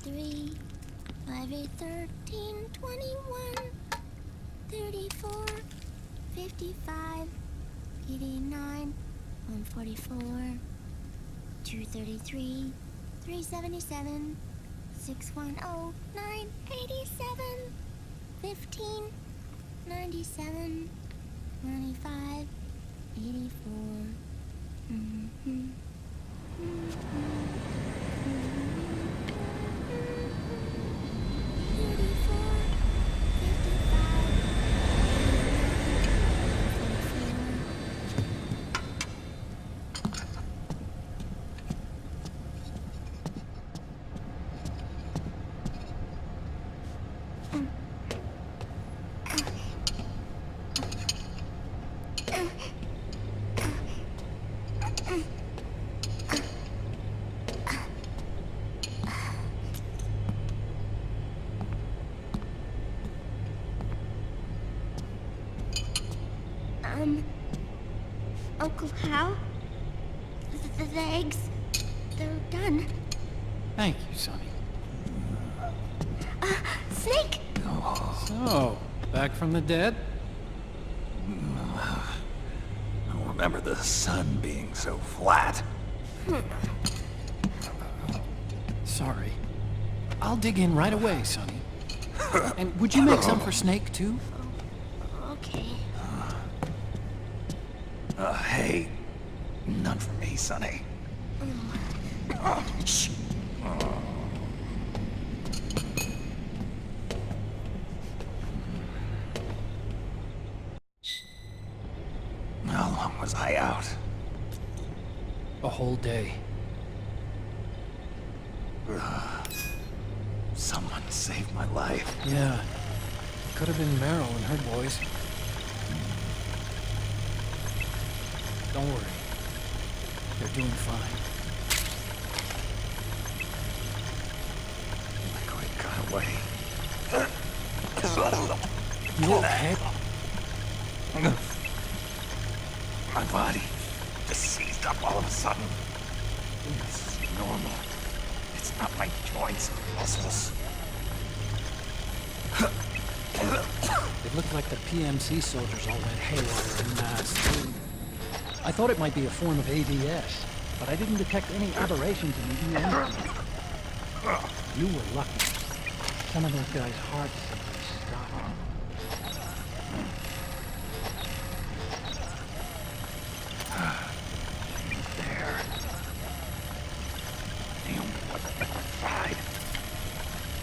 3, 5, 8, 13, 21, 34, 55, 89, 144, 233, 377, 610, 987, 15, 97, 95, 84. Uncle Hal? The eggs, they're done. Thank you, Sonny. Snake! So, back from the dead? I don't remember the sun being so flat. Sorry. I'll dig in right away, Sonny. And would you make some for Snake, too? Okay. Hey, none for me, Sonny. Shh. How long was I out? A whole day. Someone saved my life. Yeah. Could have been Meryl and her boys. Don't worry. They're doing fine. Like we got away. You okay? My body just seized up all of a sudden. This is normal. It's not my joints and muscles. It looked like the PMC soldiers all went haywire en masse. I thought it might be a form of ADS, but I didn't detect any aberrations in the EM. You were lucky. Some of those guys' hearts simply stopped. There. Naomi wasn't at my side.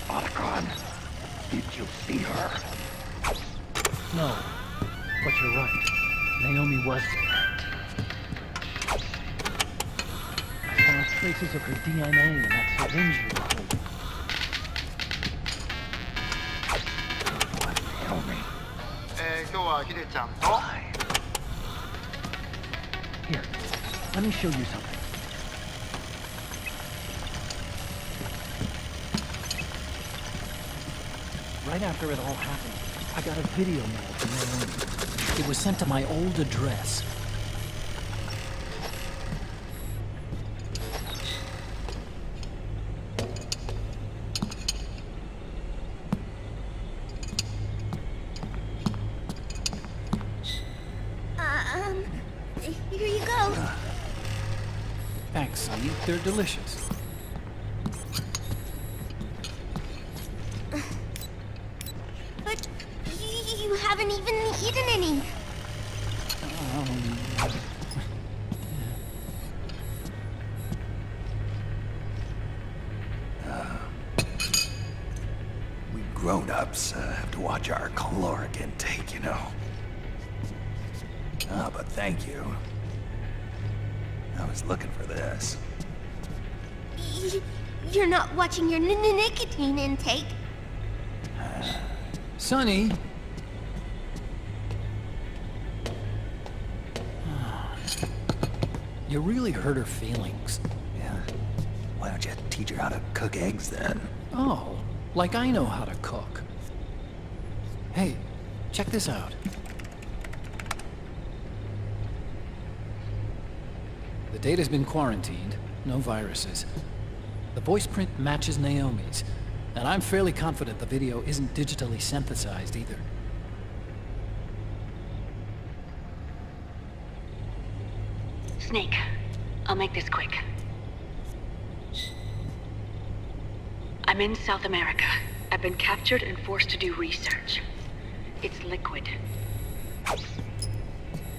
Otacon, did you see her? No, but you're right. Naomi was there. I saw traces of her DNA in that syringe you were holding. What, Naomi? 今日はヒデちゃんと Why? Here, let me show you something. Right after it all happened, I got a video mail from Naomi. It was sent to my old address. Here you go. Thanks, Sonny. They're delicious. But you haven't even eaten any. We grown-ups have to watch our caloric intake, you know. But thank you. I was looking for this. You're not watching your nicotine intake. Sonny! You really hurt her feelings. Yeah. Why don't you teach her how to cook eggs then? Oh, like I know how to cook. Hey, check this out. The data's been quarantined, no viruses. The voice print matches Naomi's, and I'm fairly confident the video isn't digitally synthesized either. Snake, I'll make this quick. I'm in South America. I've been captured and forced to do research. It's Liquid.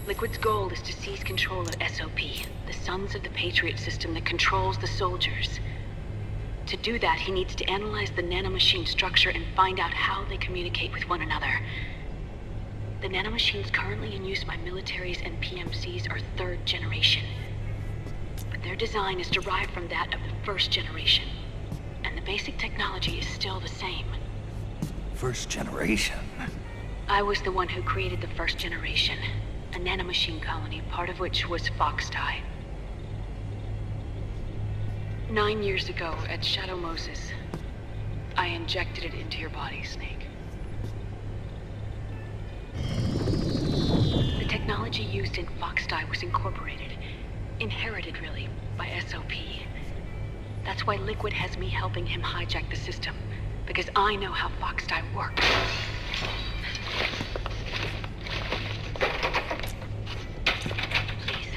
Liquid's goal is to seize control of SOP, the Sons of the Patriot system that controls the soldiers. To do that, he needs to analyze the nanomachine structure and find out how they communicate with one another. The nanomachines currently in use by militaries and PMCs are 3rd generation. But their design is derived from that of the 1st generation. And the basic technology is still the same. 1st generation? I was the one who created the 1st generation. A nanomachine colony, part of which was Foxdie. 9 years ago, at Shadow Moses, I injected it into your body, Snake. The technology used in Foxdie was incorporated, inherited really, by SOP. That's why Liquid has me helping him hijack the system, because I know how Foxdie works. Please,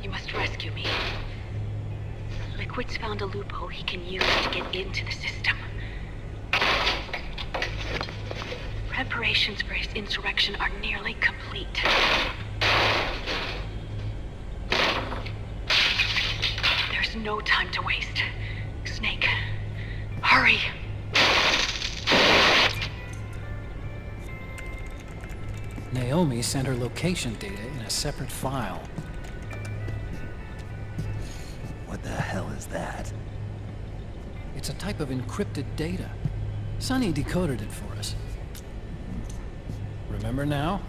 you must rescue me. Liquid's found a loophole he can use to get into the system. Preparations for his insurrection are nearly complete. There's no time to waste. Snake, hurry! Naomi sent her location data in a separate file. What the hell is that? It's a type of encrypted data. Sonny decoded it for us. Remember now?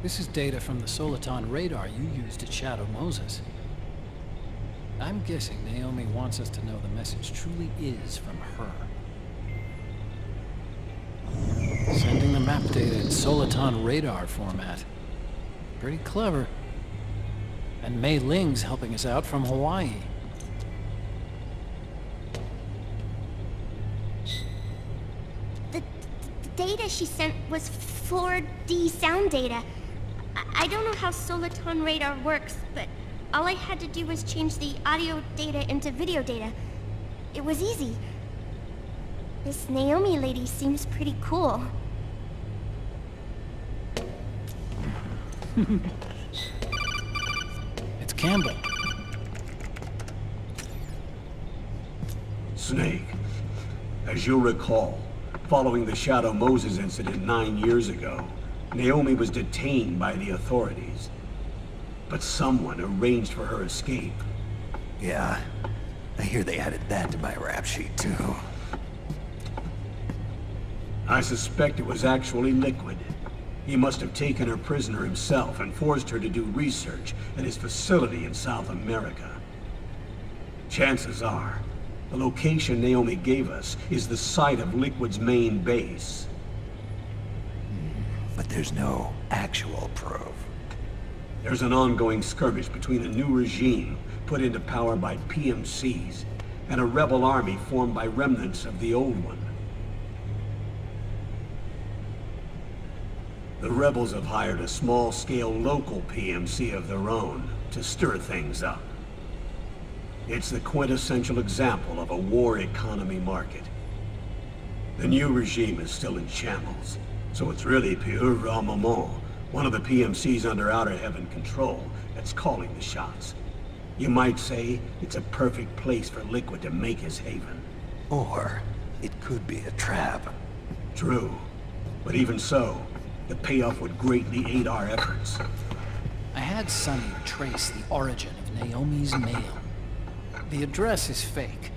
This is data from the Soliton radar you used at Shadow Moses. I'm guessing Naomi wants us to know the message truly is from her. Sending the map data in Soliton radar format. Pretty clever. And Mei Ling's helping us out from Hawaii. The data she sent was 4D sound data. I don't know how Soliton radar works, but all I had to do was change the audio data into video data. It was easy. This Naomi lady seems pretty cool. It's Campbell. Snake, as you'll recall, following the Shadow Moses incident 9 years ago, Naomi was detained by the authorities. But someone arranged for her escape. Yeah, I hear they added that to my rap sheet too. I suspect it was actually Liquid. He must have taken her prisoner himself and forced her to do research at his facility in South America. Chances are, the location Naomi gave us is the site of Liquid's main base. But there's no actual proof. There's an ongoing skirmish between the new regime put into power by PMCs and a rebel army formed by remnants of the old one. The rebels have hired a small-scale local PMC of their own to stir things up. It's the quintessential example of a war economy market. The new regime is still in shambles, so it's really pure moment, one of the PMCs under Outer Heaven control, that's calling the shots. You might say it's a perfect place for Liquid to make his haven. Or it could be a trap. True, but even so, the payoff would greatly aid our efforts. I had Sonny trace the origin of Naomi's mail. The address is fake,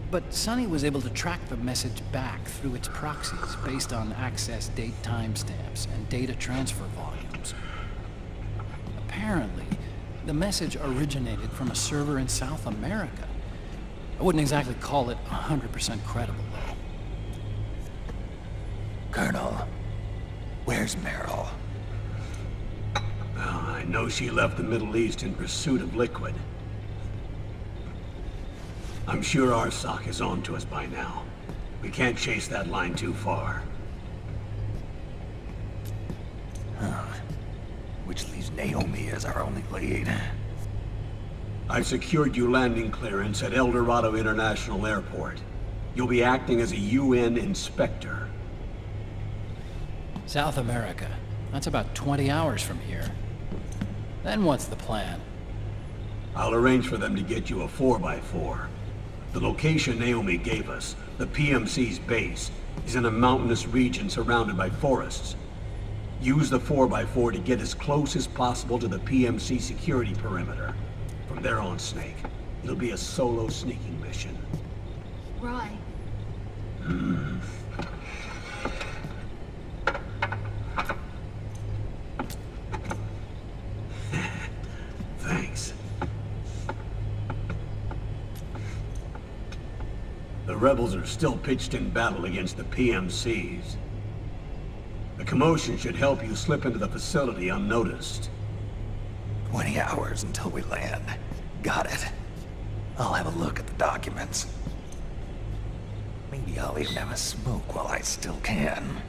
but Sonny was able to track the message back through its proxies based on access date timestamps and data transfer volumes. Apparently, the message originated from a server in South America. I wouldn't exactly call it 100% credible, though. Colonel, where's Meryl? I know she left the Middle East in pursuit of Liquid. I'm sure our sock is on to us by now. We can't chase that line too far. Which leaves Naomi as our only lead. I've secured you landing clearance at El Dorado International Airport. You'll be acting as a UN inspector. South America. That's about 20 hours from here. Then what's the plan? I'll arrange for them to get you a 4x4. The location Naomi gave us, the PMC's base, is in a mountainous region surrounded by forests. Use the 4x4 to get as close as possible to the PMC security perimeter. From there on, Snake, it'll be a solo sneaking mission. Roy. Thanks. The rebels are still pitched in battle against the PMCs. The commotion should help you slip into the facility unnoticed. 20 hours until we land. Got it. I'll have a look at the documents. Maybe I'll even have a smoke while I still can.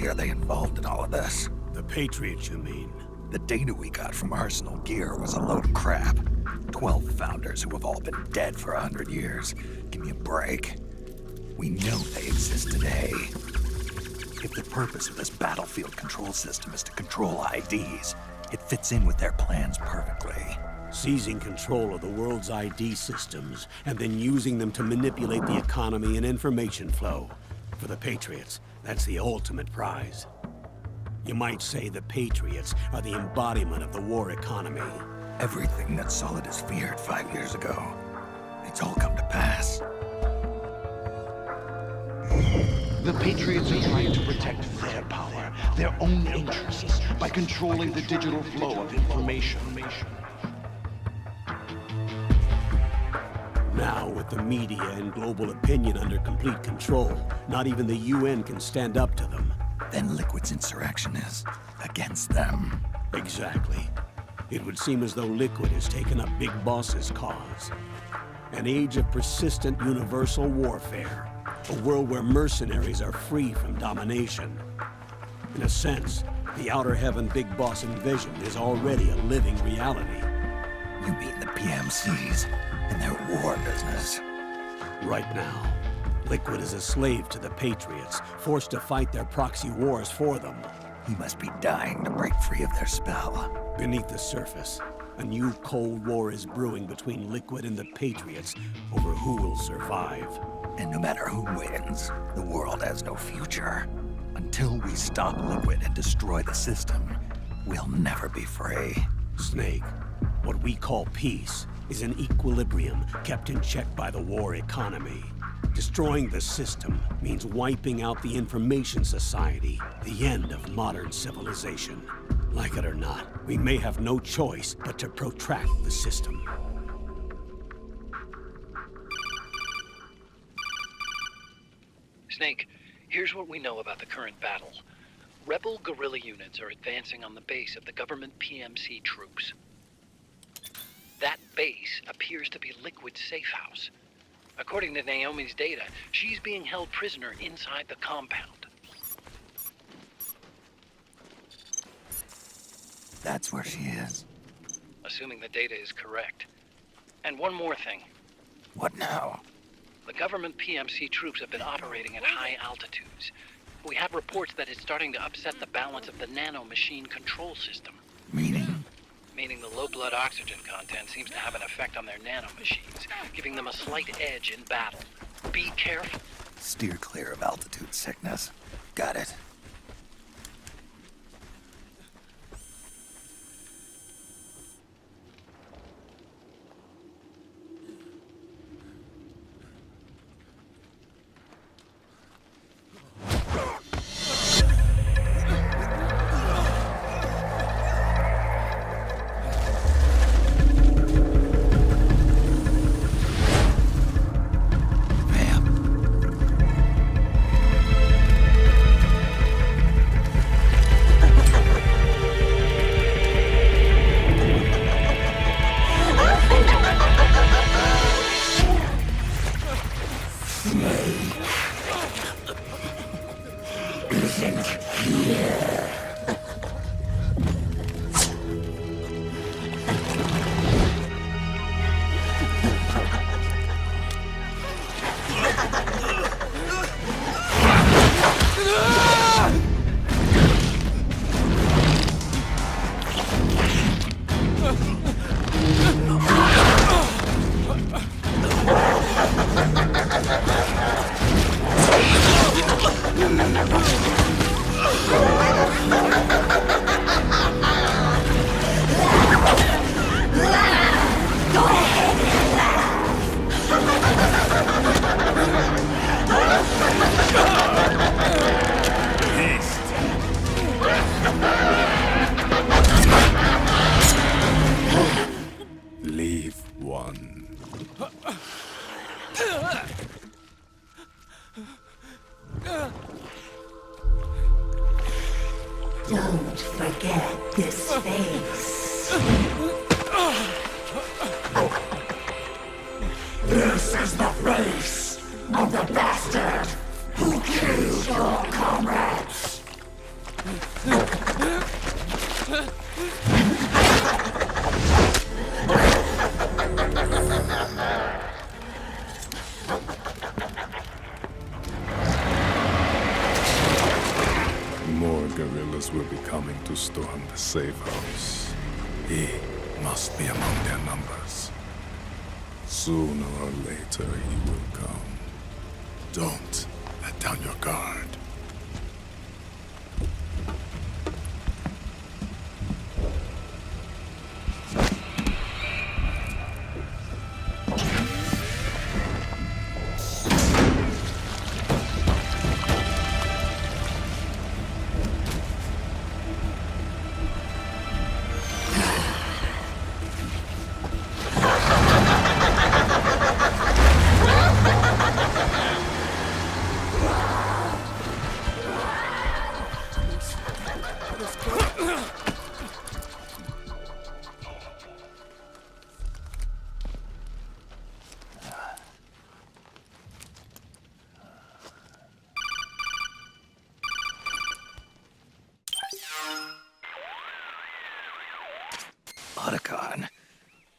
Are they involved in all of this? The Patriots, you mean? The data we got from Arsenal Gear was a load of crap. 12 founders who have all been dead for 100 years. Give me a break. We know they exist today. If the purpose of this battlefield control system is to control IDs, it fits in with their plans perfectly. Seizing control of the world's ID systems, and then using them to manipulate the economy and information flow. For the Patriots, that's the ultimate prize. You might say the Patriots are the embodiment of the war economy. Everything that Solidus feared 5 years ago, it's all come to pass. The Patriots are trying to protect their power, their own interests, by controlling the digital flow of information. Now, with the media and global opinion under complete control, not even the UN can stand up to them. Then Liquid's insurrection is against them. Exactly. It would seem as though Liquid has taken up Big Boss's cause. An age of persistent universal warfare. A world where mercenaries are free from domination. In a sense, the Outer Heaven Big Boss envisioned is already a living reality. You mean the PMCs and their war business? Right now, Liquid is a slave to the Patriots, forced to fight their proxy wars for them. He must be dying to break free of their spell. Beneath the surface, a new Cold War is brewing between Liquid and the Patriots over who will survive. And no matter who wins, the world has no future. Until we stop Liquid and destroy the system, we'll never be free. Snake, what we call peace is an equilibrium kept in check by the war economy. Destroying the system means wiping out the information society, the end of modern civilization. Like it or not, we may have no choice but to protract the system. Snake, here's what we know about the current battle. Rebel guerrilla units are advancing on the base of the government PMC troops. That base appears to be Liquid's safe house. According to Naomi's data, she's being held prisoner inside the compound. That's where she is. Assuming the data is correct. And one more thing. What now? The government PMC troops have been operating at high altitudes. We have reports that it's starting to upset the balance of the nano-machine control system. Meaning? Meaning the low blood oxygen content seems to have an effect on their nano-machines, giving them a slight edge in battle. Be careful. Steer clear of altitude sickness. Got it. Leave one. Don't forget this face. This is the face of the bastard who killed your comrades. More guerrillas will be coming to storm the safe house. He must be among their numbers. Sooner or later he will come. Don't let down your guard. Otacon.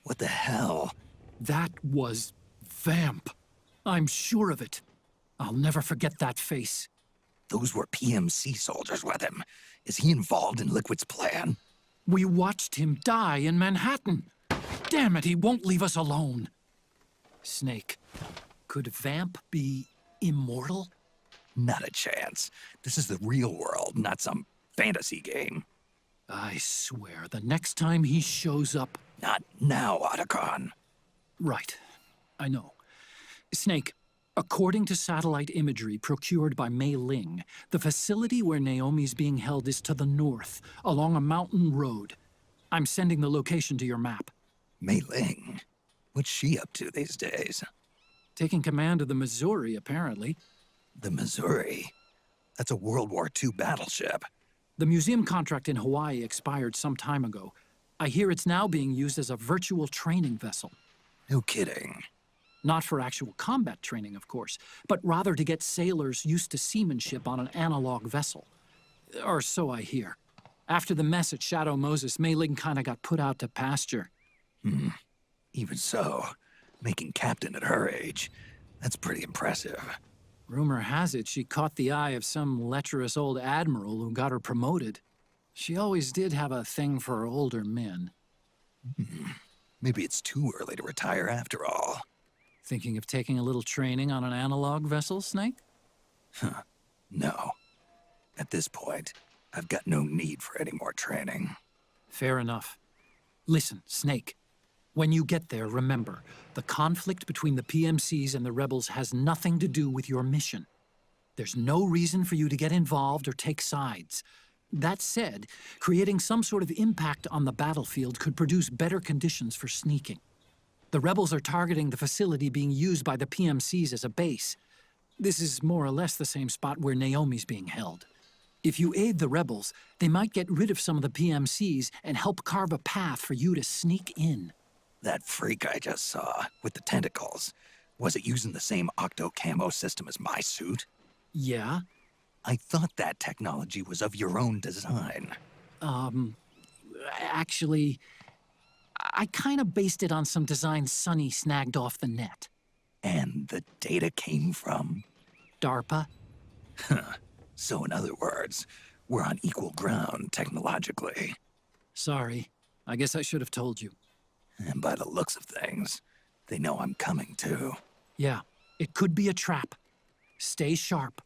What the hell? That was Vamp. I'm sure of it. I'll never forget that face. Those were PMC soldiers with him. Is he involved in Liquid's plan? We watched him die in Manhattan. Damn it, he won't leave us alone. Snake, could Vamp be immortal? Not a chance. This is the real world, not some fantasy game. I swear, the next time he shows up... Not now, Otacon. Right. I know. Snake, according to satellite imagery procured by Mei Ling, the facility where Naomi's being held is to the north, along a mountain road. I'm sending the location to your map. Mei Ling? What's she up to these days? Taking command of the Missouri, apparently. The Missouri? That's a World War II battleship. The museum contract in Hawaii expired some time ago. I hear it's now being used as a virtual training vessel. No kidding. Not for actual combat training, of course, but rather to get sailors used to seamanship on an analog vessel. Or so I hear. After the mess at Shadow Moses, Mei Ling kinda got put out to pasture. Even so, making captain at her age, that's pretty impressive. Rumor has it she caught the eye of some lecherous old admiral who got her promoted. She always did have a thing for older men. Maybe it's too early to retire after all. Thinking of taking a little training on an analog vessel, Snake? No. At this point, I've got no need for any more training. Fair enough. Listen, Snake. When you get there, remember, the conflict between the PMCs and the rebels has nothing to do with your mission. There's no reason for you to get involved or take sides. That said, creating some sort of impact on the battlefield could produce better conditions for sneaking. The rebels are targeting the facility being used by the PMCs as a base. This is more or less the same spot where Naomi's being held. If you aid the rebels, they might get rid of some of the PMCs and help carve a path for you to sneak in. That freak I just saw, with the tentacles, was it using the same octo-camo system as my suit? Yeah? I thought that technology was of your own design. Actually, I kinda based it on some designs Sonny snagged off the net. And the data came from? DARPA? So in other words, we're on equal ground technologically. Sorry. I guess I should have told you. And by the looks of things, they know I'm coming too. Yeah, it could be a trap. Stay sharp.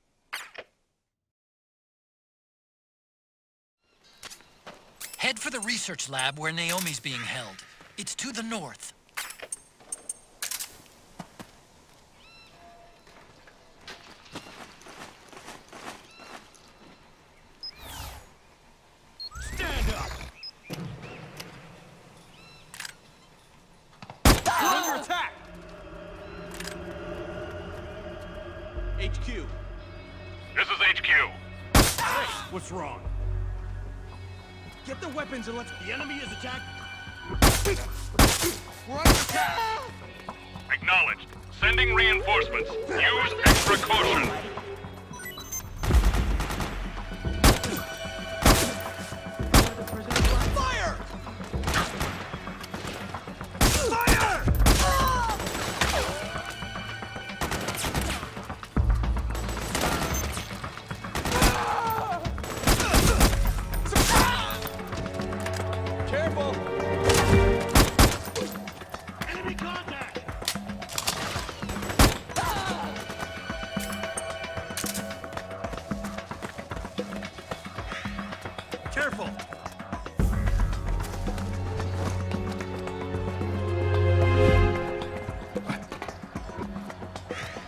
Head for the research lab where Naomi's being held. It's to the north. Stand up! Under attack! HQ. This is HQ. Hey, what's wrong? Get the weapons and let's... The enemy is attacked. We're under attack! Acknowledged. Sending reinforcements. Use extra caution. Fire! Fire! Careful! Enemy contact! Careful!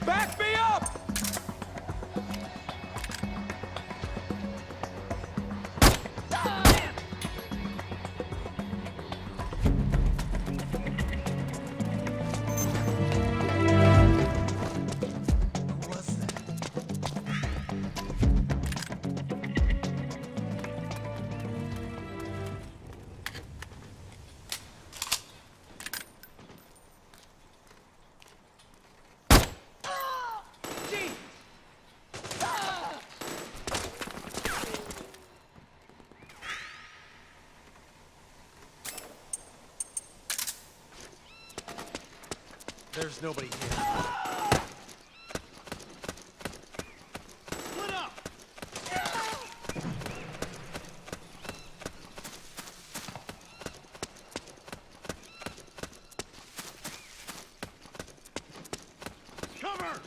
Back me up! There's nobody here. Split up! Cover!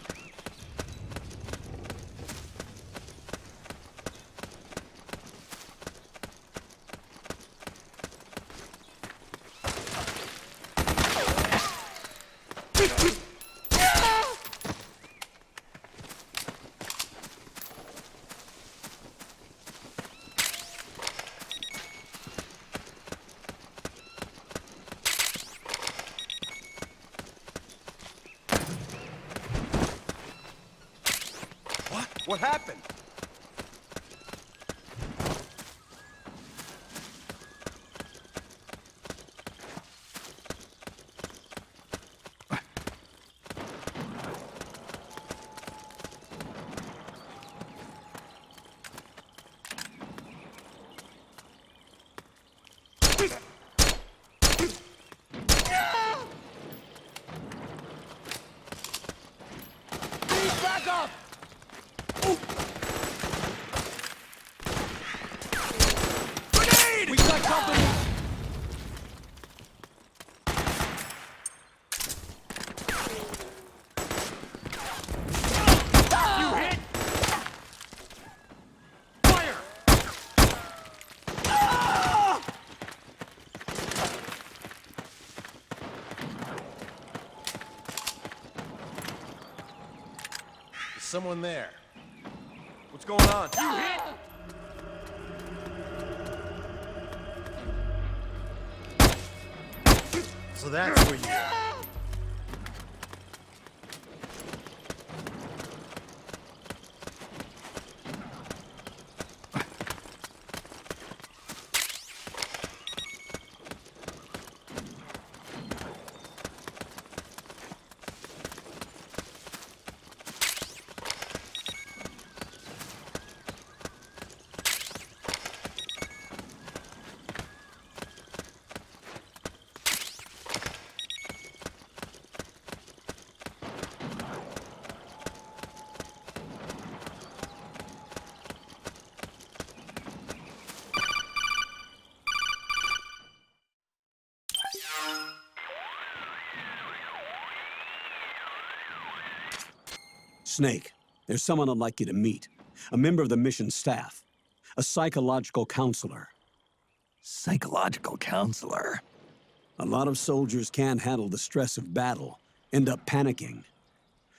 What happened? Back up! Grenade! We got company! You hit! Fire! Is someone there? What's going on? You hit! So that's where you are. Snake, there's someone I'd like you to meet. A member of the mission staff. A psychological counselor. Psychological counselor? A lot of soldiers can't handle the stress of battle, end up panicking.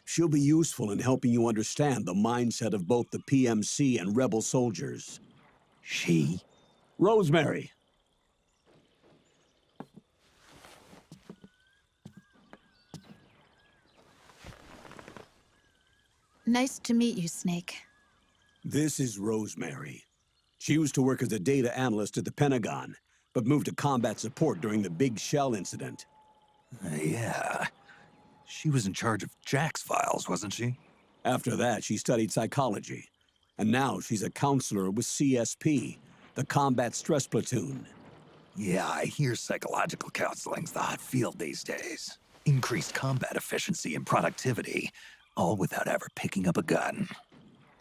She'll be useful in helping you understand the mindset of both the PMC and rebel soldiers. She? Rosemary. Nice to meet you, Snake. This is Rosemary. She used to work as a data analyst at the Pentagon, but moved to combat support during the Big Shell incident. Yeah. She was in charge of Jack's files, wasn't she? After that, she studied psychology. And now she's a counselor with CSP, the Combat Stress Platoon. Yeah, I hear psychological counseling's the hot field these days. Increased combat efficiency and productivity, all without ever picking up a gun.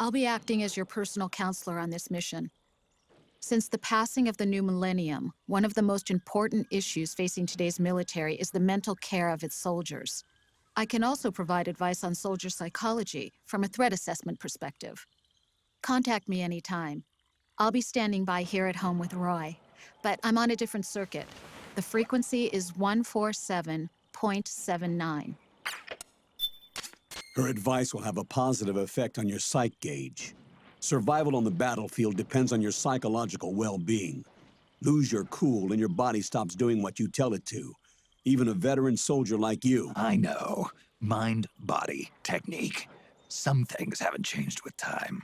I'll be acting as your personal counselor on this mission. Since the passing of the new millennium, one of the most important issues facing today's military is the mental care of its soldiers. I can also provide advice on soldier psychology from a threat assessment perspective. Contact me anytime. I'll be standing by here at home with Roy, but I'm on a different circuit. The frequency is 147.79. Her advice will have a positive effect on your psych gauge. Survival on the battlefield depends on your psychological well-being. Lose your cool and your body stops doing what you tell it to. Even a veteran soldier like you. I know. Mind, body, technique. Some things haven't changed with time.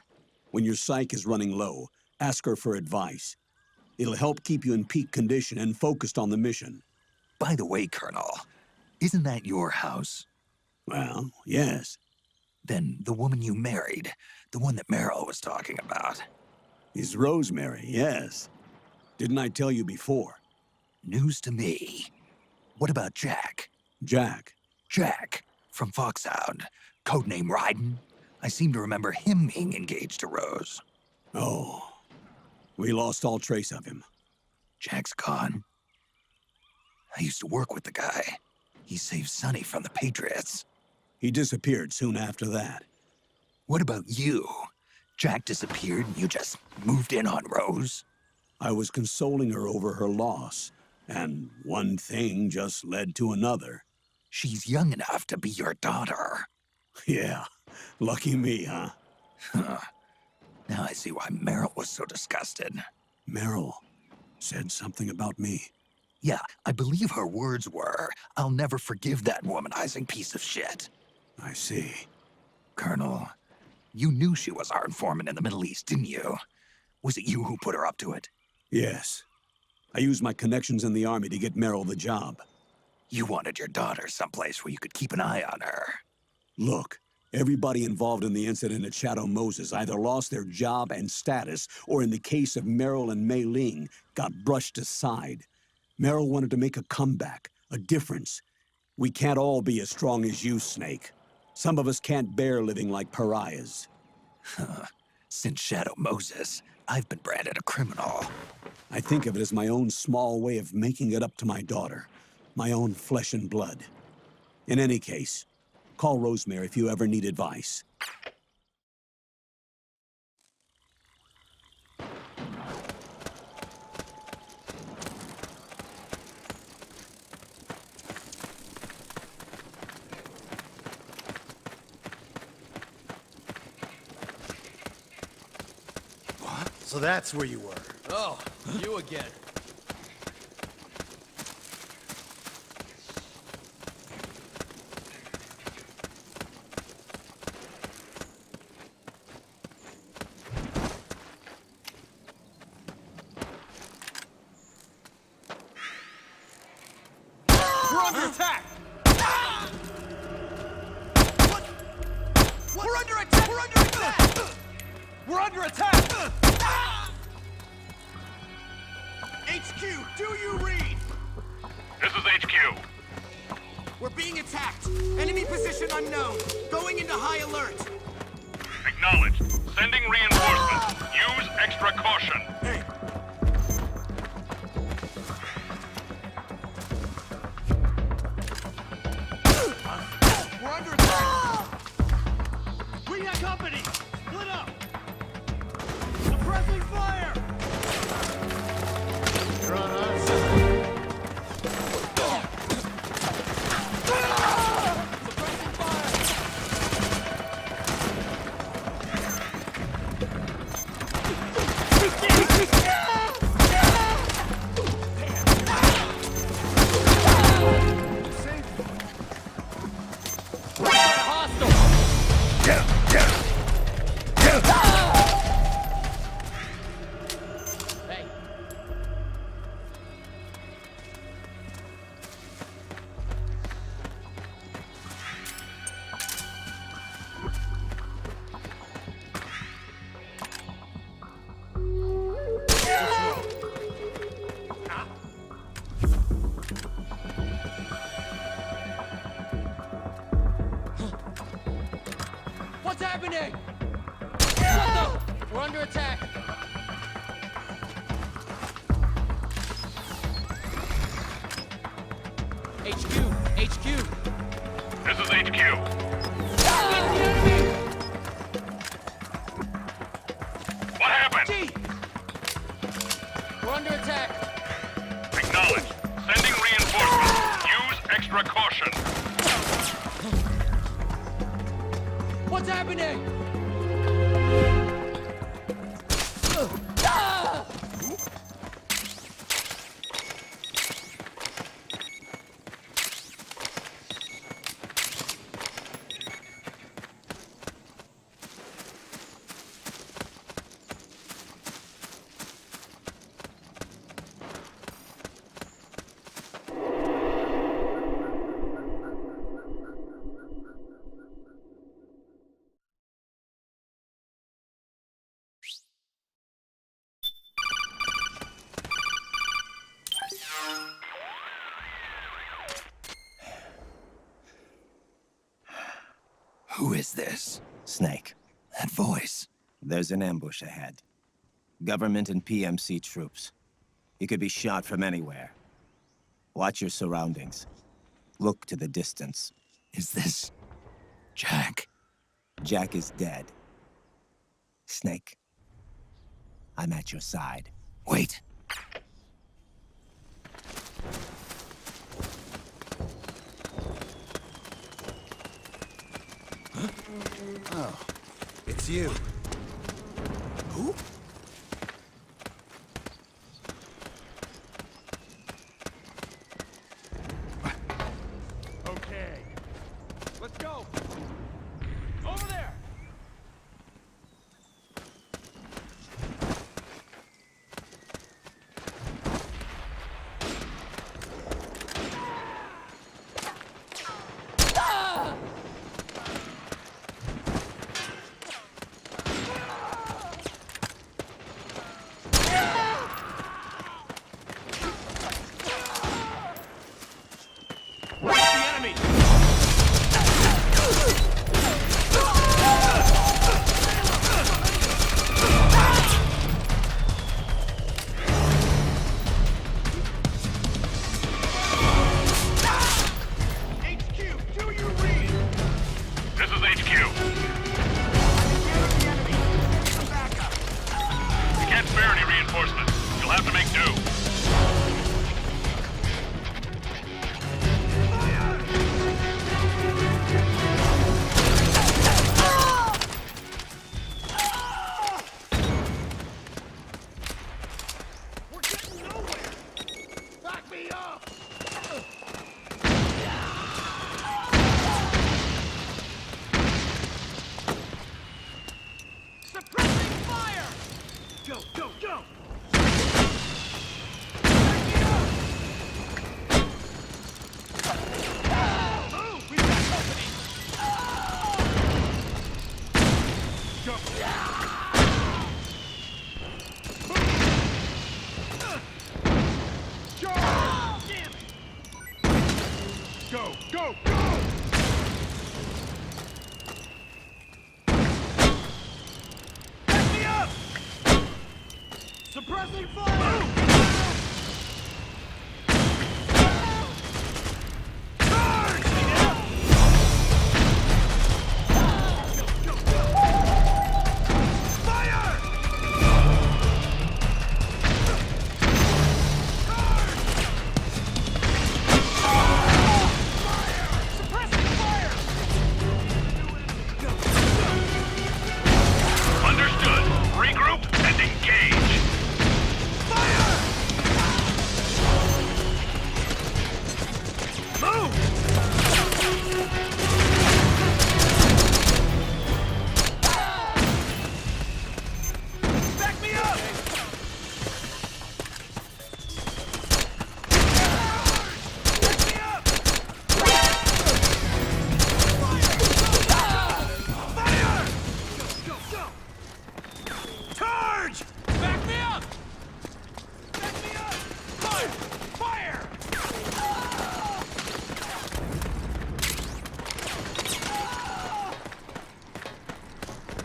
When your psyche is running low, ask her for advice. It'll help keep you in peak condition and focused on the mission. By the way, Colonel, isn't that your house? Well, yes. Then the woman you married, the one that Meryl was talking about. Is Rosemary, yes. Didn't I tell you before? News to me. What about Jack? Jack? Jack, from Foxhound. Codename Ryden. I seem to remember him being engaged to Rose. Oh. We lost all trace of him. Jack's gone. I used to work with the guy. He saved Sonny from the Patriots. He disappeared soon after that. What about you? Jack disappeared and you just moved in on Rose? I was consoling her over her loss, and one thing just led to another. She's young enough to be your daughter. Yeah, lucky me, huh? Now I see why Meryl was so disgusted. Meryl said something about me. Yeah, I believe her words were, "I'll never forgive that womanizing piece of shit." I see. Colonel, you knew she was our informant in the Middle East, didn't you? Was it you who put her up to it? Yes. I used my connections in the army to get Meryl the job. You wanted your daughter someplace where you could keep an eye on her. Look, everybody involved in the incident at Shadow Moses either lost their job and status, or in the case of Meryl and Mei Ling, got brushed aside. Meryl wanted to make a comeback, a difference. We can't all be as strong as you, Snake. Some of us can't bear living like pariahs. Since Shadow Moses, I've been branded a criminal. I think of it as my own small way of making it up to my daughter. My own flesh and blood. In any case, call Rosemary if you ever need advice. So that's where you were. Oh, you again. We're under attack! What? We're under attack! We're under attack! We're under attack! HQ, do you read? This is HQ. We're being attacked. Enemy position unknown. Going into high alert. Acknowledged. Sending reinforcements. Use extra caution. Hey. We're under attack. We got company. Split up. Suppressing fire. You're on us. Suppressing fire. What's happening? What the? We're under attack. HQ. This is HQ. What happened? G. We're under attack. Acknowledged. Sending reinforcements. Use extra caution. What's happening? Who is this? Snake. That voice. There's an ambush ahead. Government and PMC troops. You could be shot from anywhere. Watch your surroundings. Look to the distance. Is this Jack? Jack is dead. Snake. I'm at your side. Wait. Oh, it's you. Who? Okay. Let's go. Over there. Go, go, go! Back me up! Suppressing fire!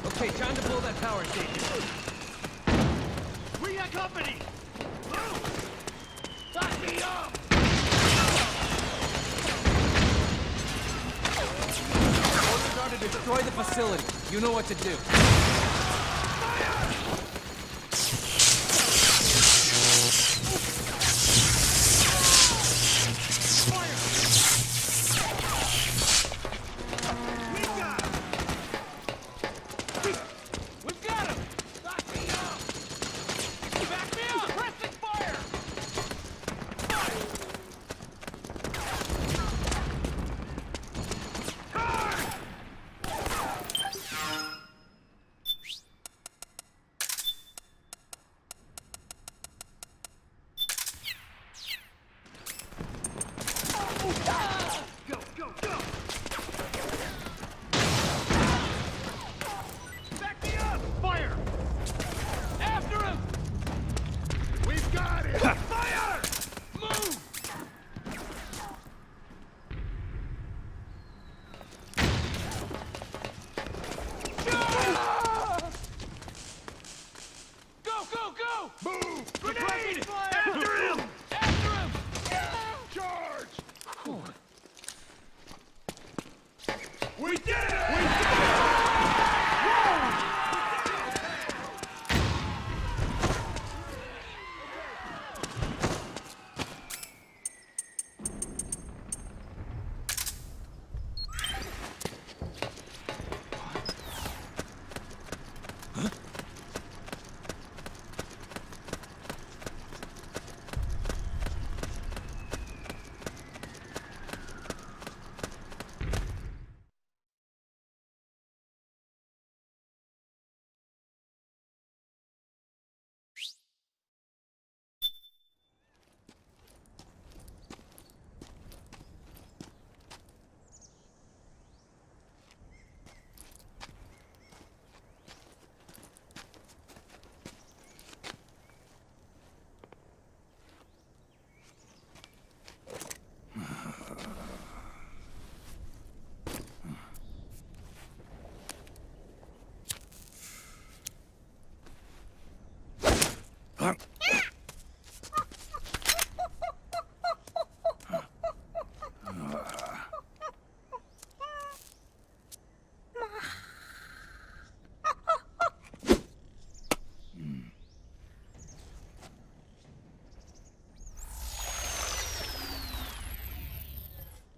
Okay, time to blow that power station. We got company! Move! Back me up! Orders are to destroy the facility. You know what to do.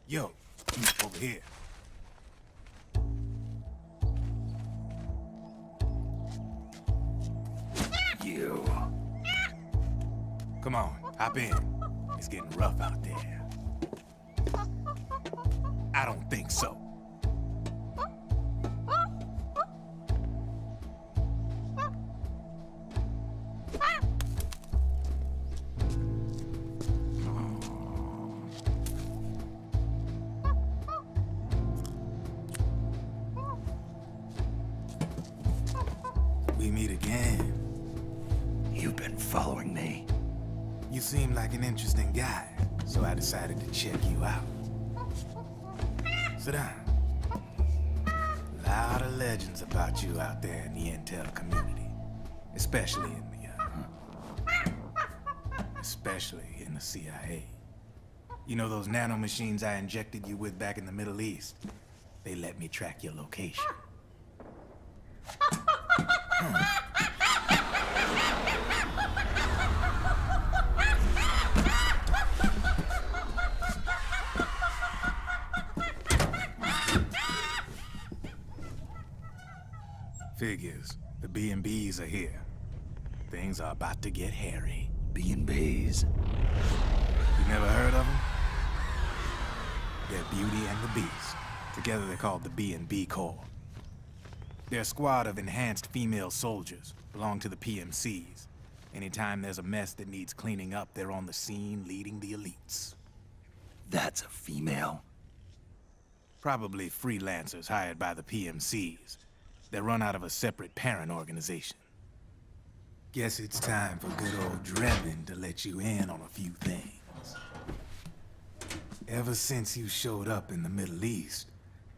Yo, over here. You. Come on, hop in. It's getting rough out there. I don't think so. We meet again. You've been following me. You seem like an interesting guy, so I decided to check you out. Sit down. A lot of legends about you out there in the intel community, especially in the CIA. You know those nanomachines I injected you with back in the Middle East? They let me track your location. Figures. The B&Bs are here. Things are about to get hairy. B&Bs? You never heard of them? They're Beauty and the Beast. Together they're called the B&B Corps. They're a squad of enhanced female soldiers, belong to the PMCs. Anytime there's a mess that needs cleaning up, they're on the scene leading the elites. That's a female? Probably freelancers hired by the PMCs. They're run out of a separate parent organization. Guess it's time for good old Drebin to let you in on a few things. Ever since you showed up in the Middle East,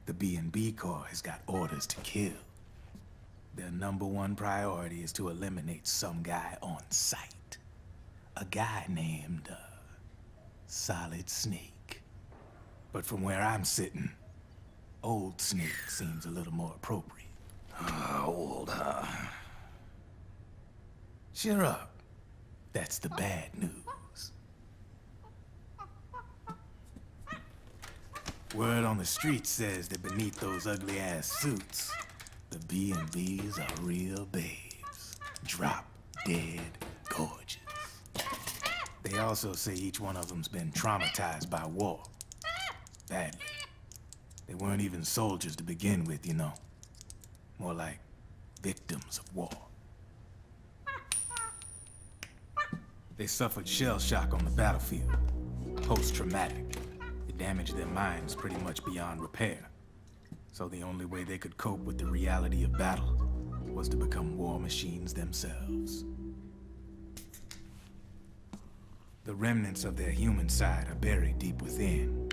the B&B Corps has got orders to kill. Their #1 priority is to eliminate some guy on sight. A guy named, Solid Snake. But from where I'm sitting, Old Snake seems a little more appropriate. Old, huh? Cheer up. That's the bad news. Word on the street says that beneath those ugly-ass suits, the B&Bs are real babes. Drop dead gorgeous. They also say each one of them's been traumatized by war. Badly. They weren't even soldiers to begin with, you know. More like victims of war. They suffered shell shock on the battlefield. Post-traumatic. It damaged their minds pretty much beyond repair. So the only way they could cope with the reality of battle was to become war machines themselves. The remnants of their human side are buried deep within.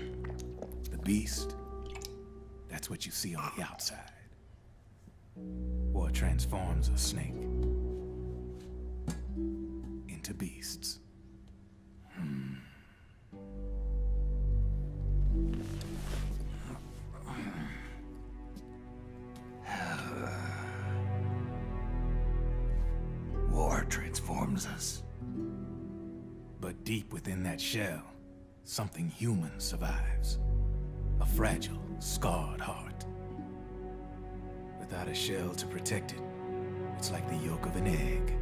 The beast, that's what you see on the outside. War transforms a snake into beasts. War transforms us. But deep within that shell, something human survives. A fragile, scarred heart. Without a shell to protect it, it's like the yolk of an egg.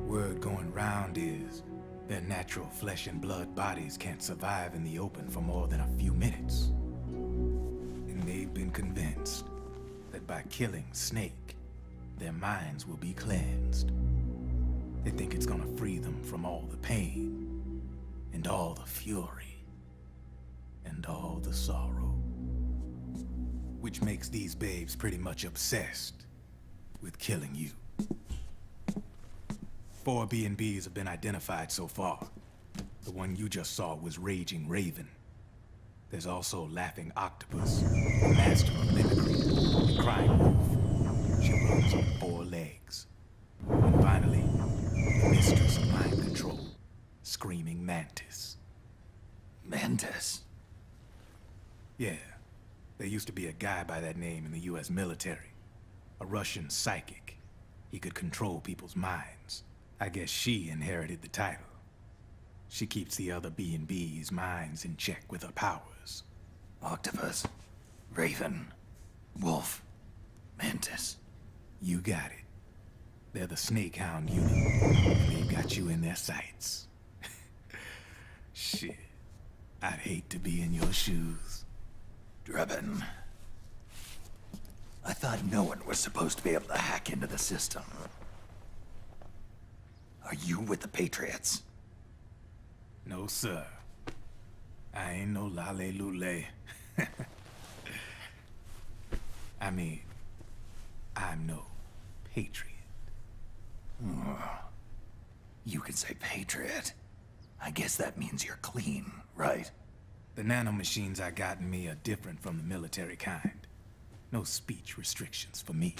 Word going round is their natural flesh and blood bodies can't survive in the open for more than a few minutes. And they've been convinced that by killing Snake, their minds will be cleansed. They think it's gonna free them from all the pain, and all the fury, and all the sorrow. Which makes these babes pretty much obsessed with killing you. 4 B&Bs have been identified so far. The one you just saw was Raging Raven. There's also Laughing Octopus, the master of mimicry, the Crying Wolf. She runs on 4 legs. And finally, the mistress of mind control, Screaming Mantis. Mantis? Yeah. There used to be a guy by that name in the US military. A Russian psychic. He could control people's minds. I guess she inherited the title. She keeps the other B&B's minds in check with her powers. Octopus, Raven, Wolf, Mantis. You got it. They're the Snake Hound unit, and they've got you in their sights. Shit. I'd hate to be in your shoes. Drebin. I thought no one was supposed to be able to hack into the system. Are you with the Patriots? No, sir. I ain't no lale-lule. I mean, I'm no Patriot. You can say Patriot. I guess that means you're clean, right? The nanomachines I got in me are different from the military kind. No speech restrictions for me.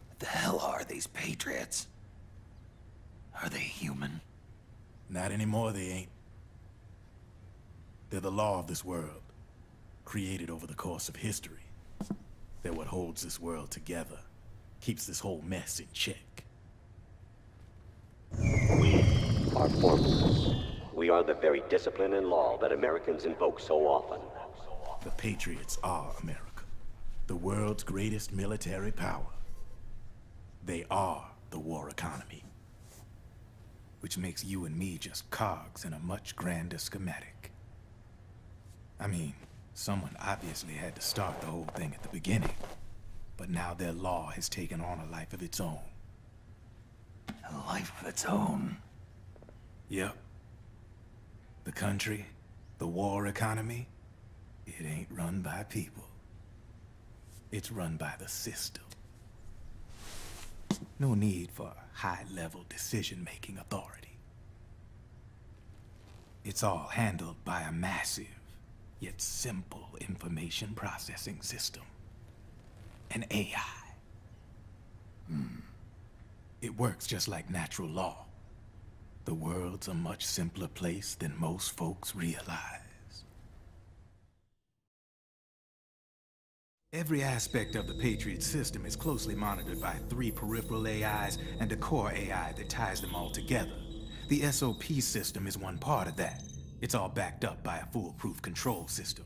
What the hell are these Patriots? Are they human? Not anymore, they ain't. They're the law of this world, created over the course of history. They're what holds this world together, keeps this whole mess in check. We are formless. We are the very discipline and law that Americans invoke so often. The Patriots are America, the world's greatest military power. They are the war economy, which makes you and me just cogs in a much grander schematic. I mean, someone obviously had to start the whole thing at the beginning, but now their law has taken on a life of its own. A life of its own? Yep. The country, the war economy, it ain't run by people. It's run by the system. No need for high-level decision-making authority. It's all handled by a massive, yet simple information processing system. An AI. It works just like natural law. The world's a much simpler place than most folks realize. Every aspect of the Patriot system is closely monitored by 3 peripheral AIs and a core AI that ties them all together. The SOP system is one part of that. It's all backed up by a foolproof control system.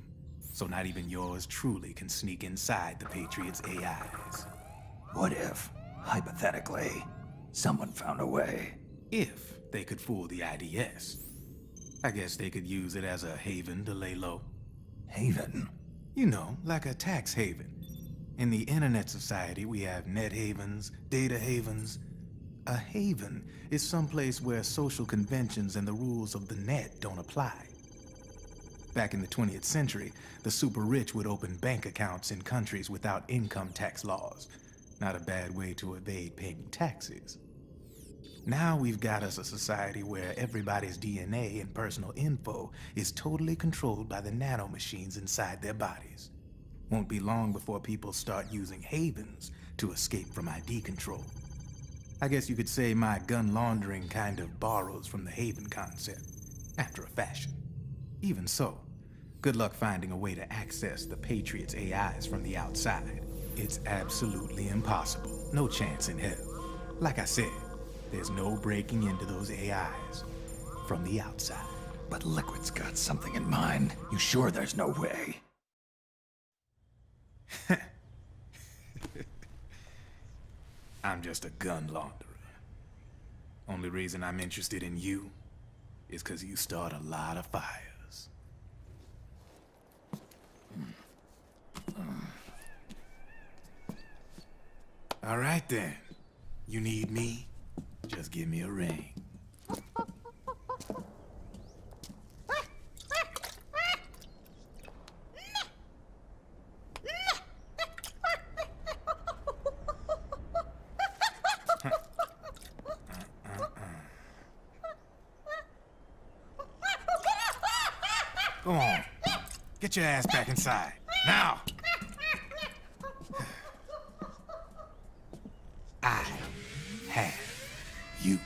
So not even yours truly can sneak inside the Patriots' AIs. What if, hypothetically, someone found a way? If they could fool the IDS. I guess they could use it as a haven to lay low. Haven? You know, like a tax haven. In the internet society, we have net havens, data havens. A haven is someplace where social conventions and the rules of the net don't apply. Back in the 20th century, the super rich would open bank accounts in countries without income tax laws. Not a bad way to evade paying taxes. Now we've got us a society where everybody's DNA and personal info is totally controlled by the nanomachines inside their bodies. Won't be long before people start using havens to escape from ID control. I guess you could say my gun laundering kind of borrows from the haven concept, after a fashion. Even so, good luck finding a way to access the Patriots' AIs from the outside. It's absolutely impossible. No chance in hell. Like I said, there's no breaking into those AIs from the outside. But Liquid's got something in mind. You sure there's no way? I'm just a gun launderer. Only reason I'm interested in you is because you start a lot of fires. All right then. You need me? Just give me a ring. Go on. Get your ass back inside. Now! I have you.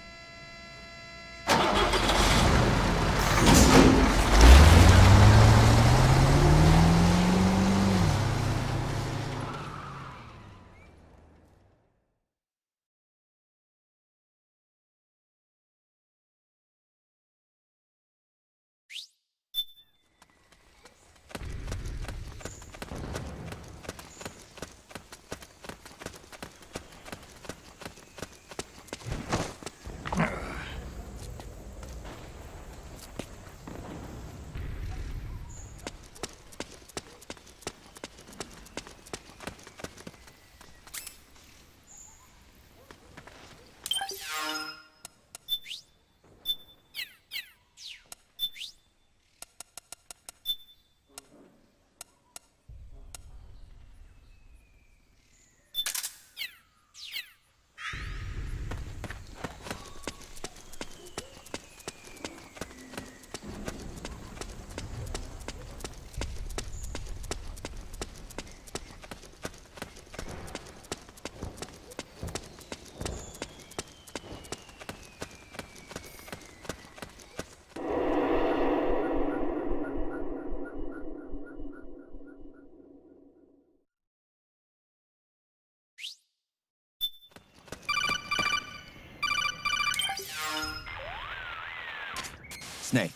Snake,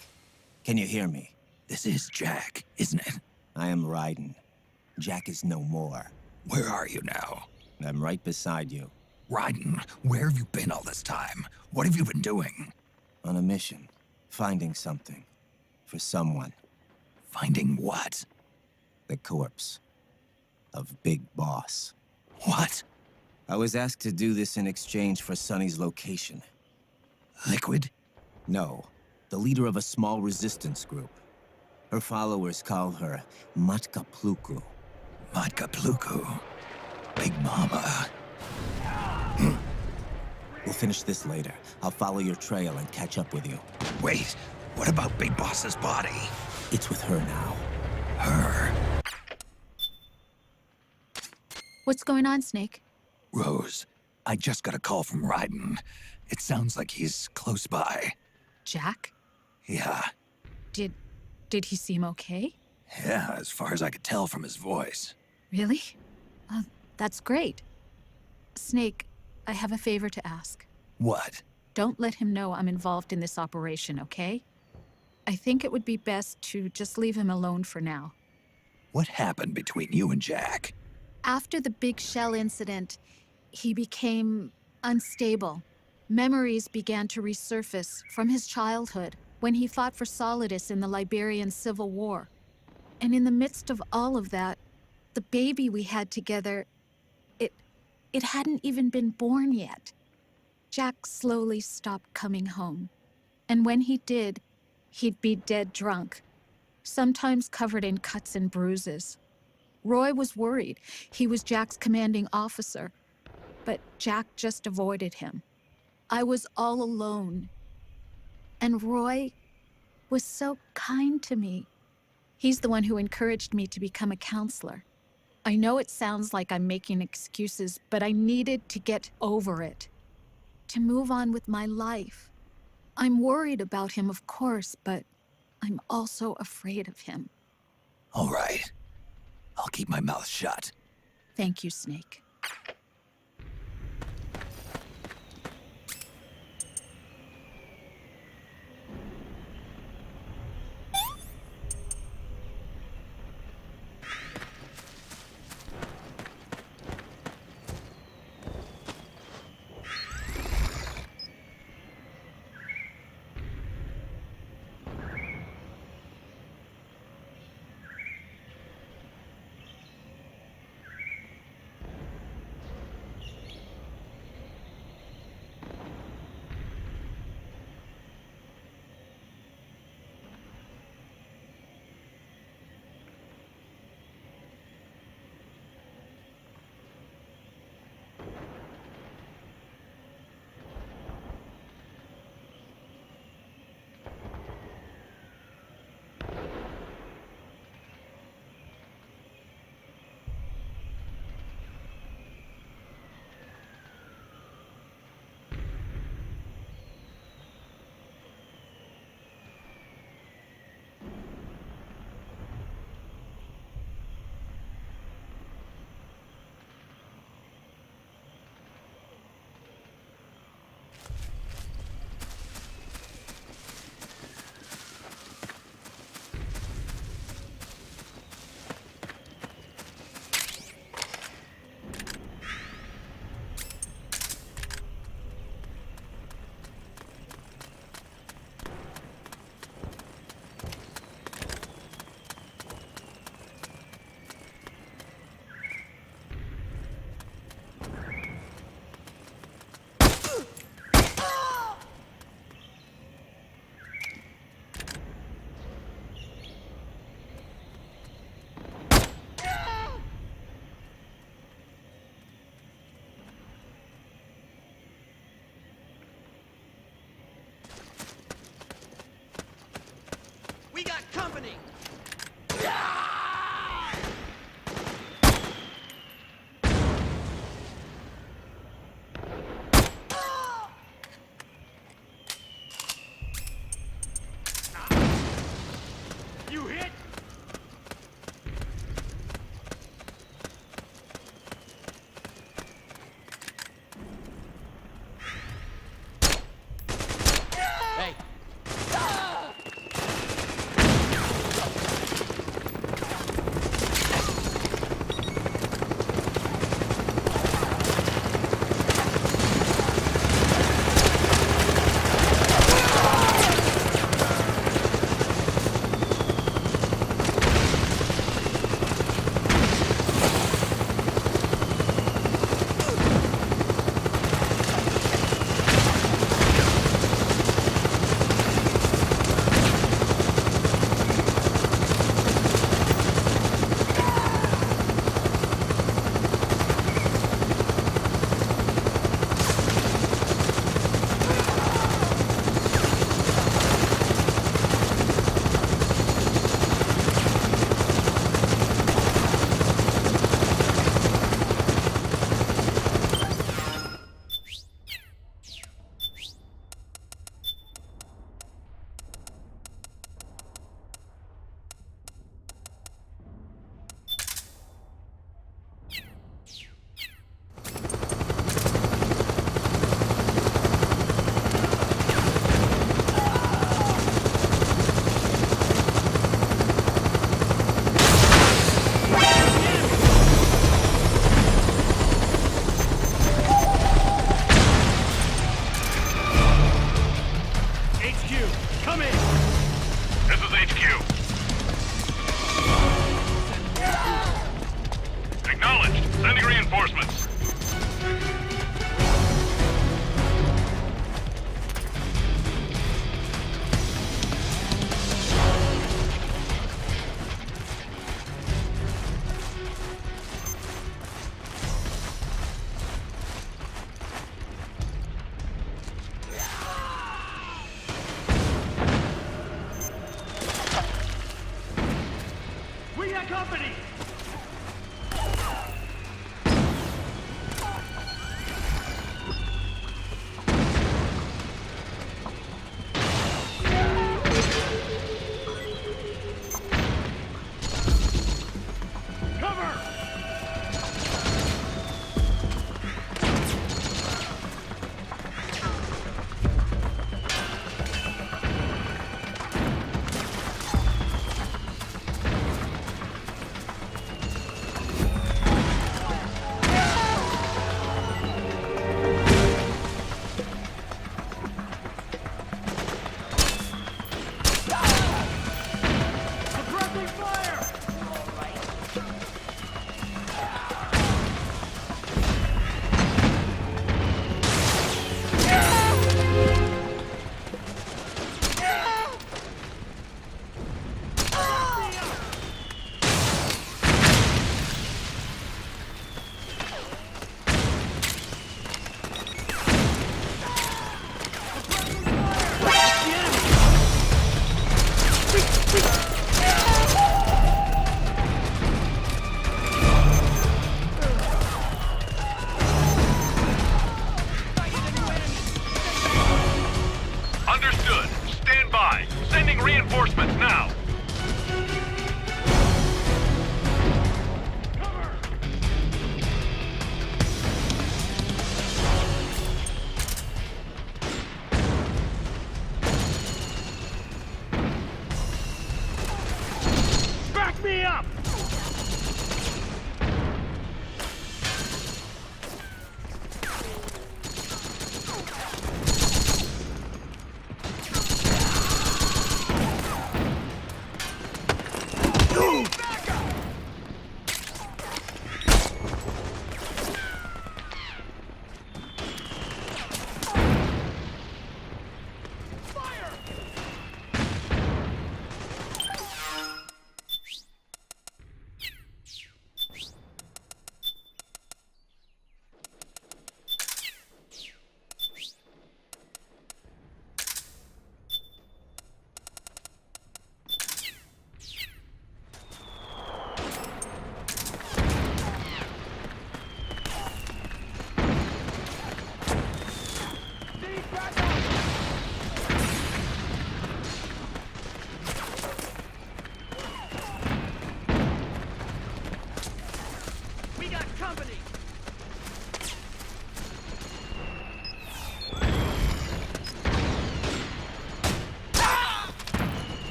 can you hear me? This is Jack, isn't it? I am Raiden. Jack is no more. Where are you now? I'm right beside you. Raiden, where have you been all this time? What have you been doing? On a mission. Finding something. For someone. Finding what? The corpse. Of Big Boss. What? I was asked to do this in exchange for Sonny's location. Liquid? No. The leader of a small resistance group. Her followers call her Matka Pluku. Matka Pluku? Big Mama. We'll finish this later. I'll follow your trail and catch up with you. Wait, what about Big Boss's body? It's with her now. Her? What's going on, Snake? Rose, I just got a call from Raiden. It sounds like he's close by. Jack? Yeah. Did he seem okay? Yeah, as far as I could tell from his voice. Really? That's great. Snake, I have a favor to ask. What? Don't let him know I'm involved in this operation, okay? I think it would be best to just leave him alone for now. What happened between you and Jack? After the Big Shell incident, he became unstable. Memories began to resurface from his childhood when he fought for Solidus in the Liberian Civil War. And in the midst of all of that, the baby we had together, it hadn't even been born yet. Jack slowly stopped coming home. And when he did, he'd be dead drunk, sometimes covered in cuts and bruises. Roy was worried. He was Jack's commanding officer, but Jack just avoided him. I was all alone. And Roy was so kind to me. He's the one who encouraged me to become a counselor. I know it sounds like I'm making excuses, but I needed to get over it, to move on with my life. I'm worried about him, of course, but I'm also afraid of him. All right. I'll keep my mouth shut. Thank you, Snake. We got company! You hit? Hey!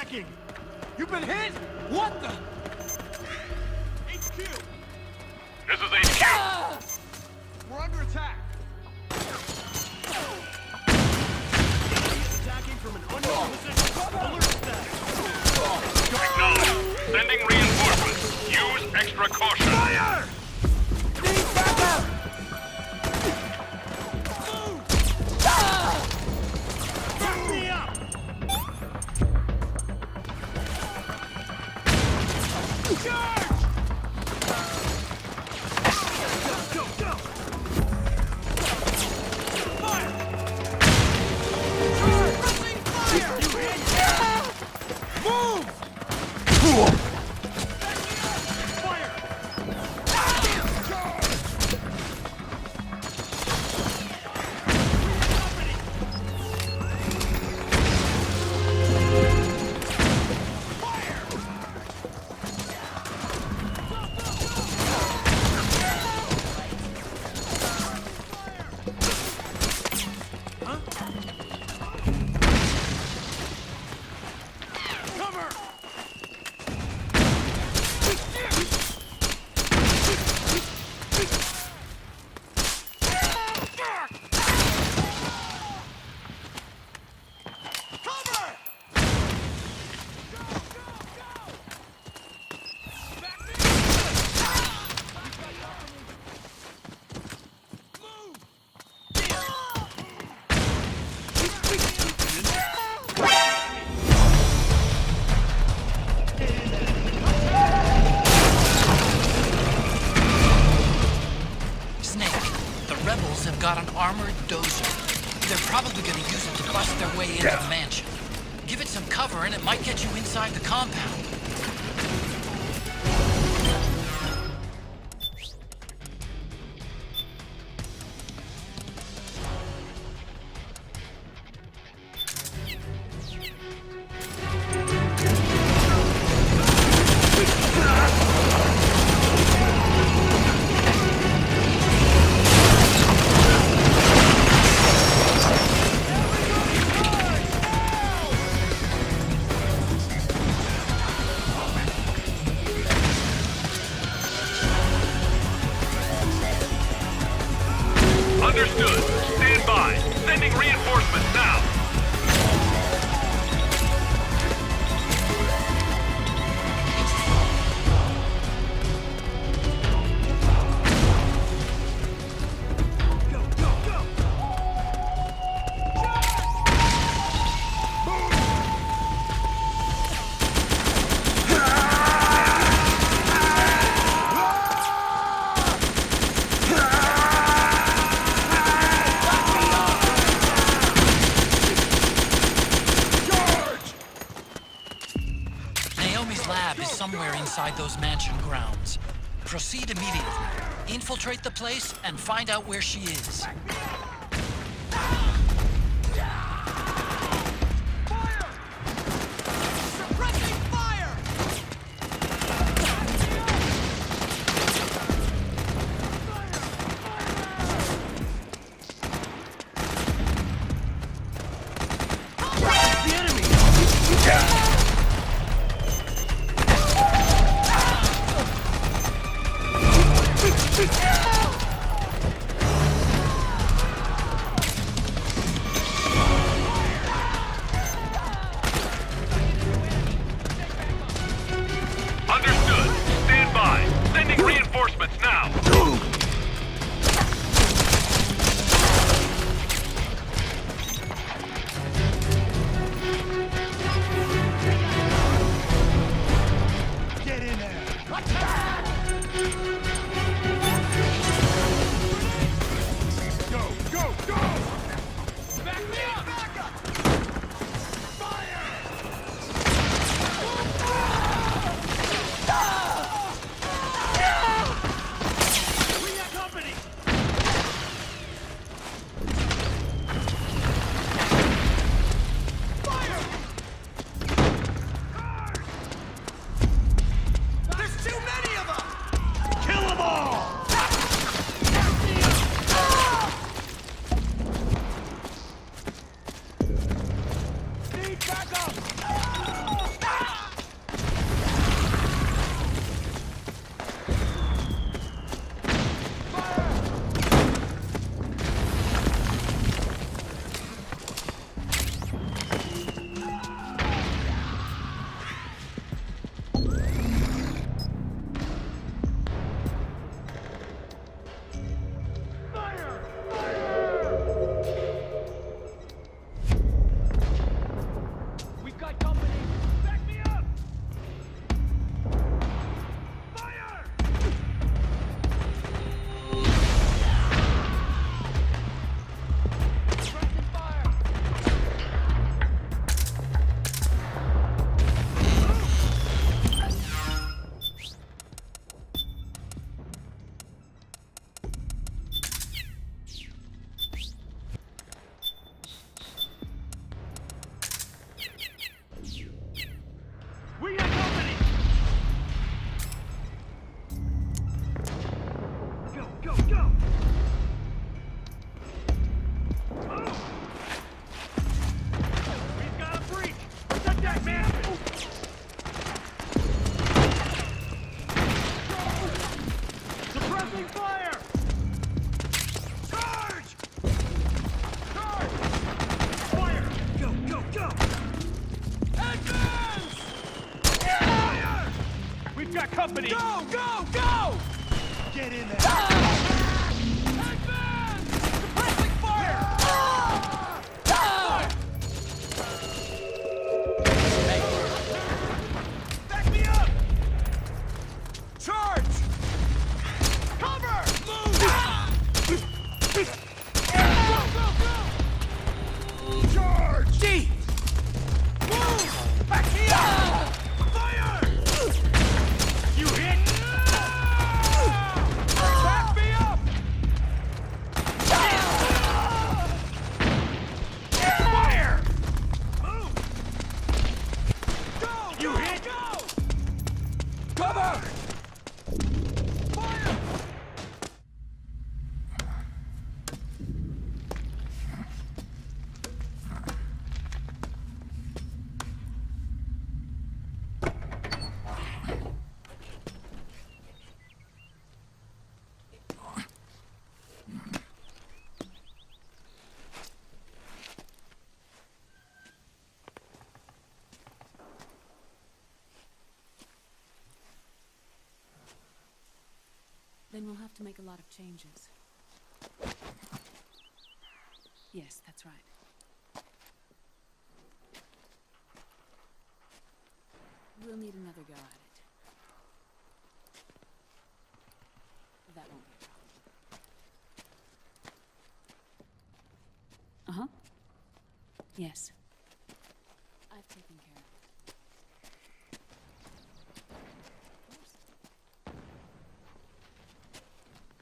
attacking! You've been hit? What the? HQ! This is HQ! We're under attack! Attacking from an unknown position. Alert status! Acknowledged. Sending reinforcements. Use extra caution. Fire! Need backup! Back me up! Charge! Go, go, go! Fire! Pressing fire! You hit! Move! Fire! Cover! Cover! Snake, the rebels have got an armored dozer. They're probably gonna use it to bust their way into the mansion. Give it some cover and it might get you inside the compound. Understood. Stand by. Sending reinforcements now. Go, go, go! Naomi's lab is somewhere inside those mansion grounds. Proceed immediately. Infiltrate the place and find out where she is. Suppressing fire! The enemy! now! We've got a breach! Set that man! Suppressing fire! Charge! Charge! Fire! Go, go, go! Advance! Fire! We've got company! Go, go, go! Get in there! Advance! Suppressing fire! Fire! Hey! Back me up! Charge! Cover! Move! Go, go, go! Charge! D! Move! Back me up! Fire! You hit! Back me up! Fire! Move! Go! You hit! Go! Cover! Fire! Then we'll have to make a lot of changes. Yes, that's right. We'll need another go at it. That won't be a problem. Uh-huh. Yes. I've taken care of it.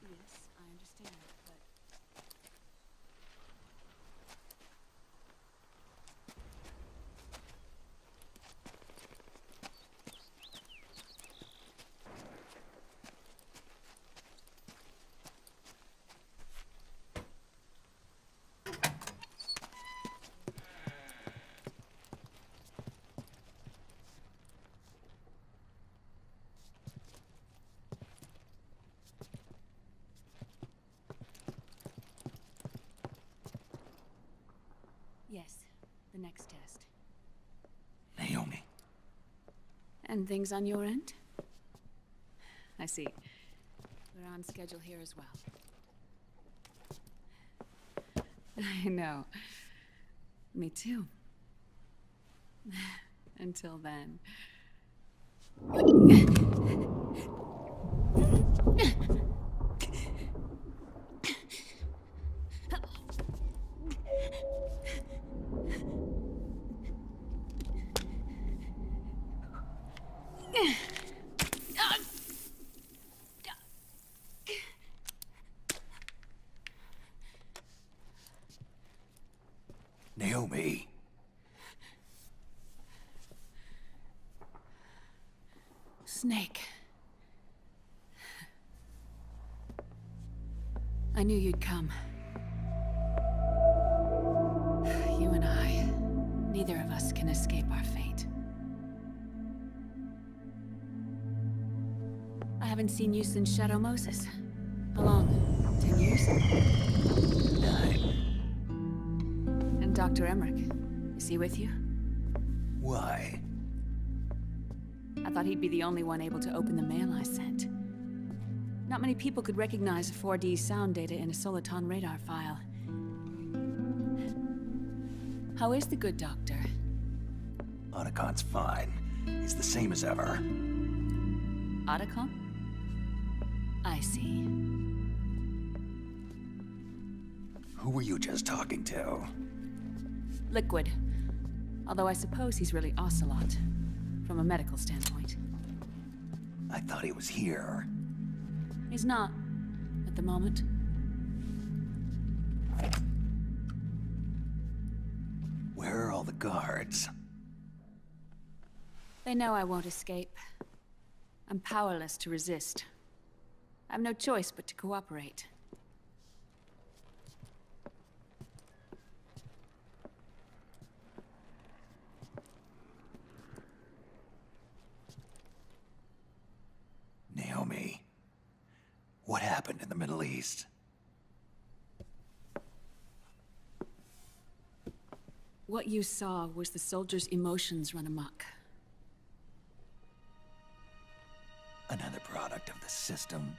Yes, I understand, but... Yes, the next test. Naomi. And things on your end? I see. We're on schedule here as well. I know. Me too. Until then. Naomi. Snake. I knew you'd come. You and I, neither of us can escape our fate. I haven't seen you since Shadow Moses. How long? 10 years? 9. And Dr. Emmerich, is he with you? Why? I thought he'd be the only one able to open the mail I sent. Not many people could recognize 4D sound data in a Soliton radar file. How is the good doctor? Otacon's fine. He's the same as ever. Otacon? I see. Who were you just talking to? Liquid. Although I suppose he's really Ocelot, from a medical standpoint. I thought he was here. He's not, at the moment. Where are all the guards? They know I won't escape. I'm powerless to resist. I have no choice but to cooperate. What happened in the Middle East? What you saw was the soldiers' emotions run amok. Another product of the system.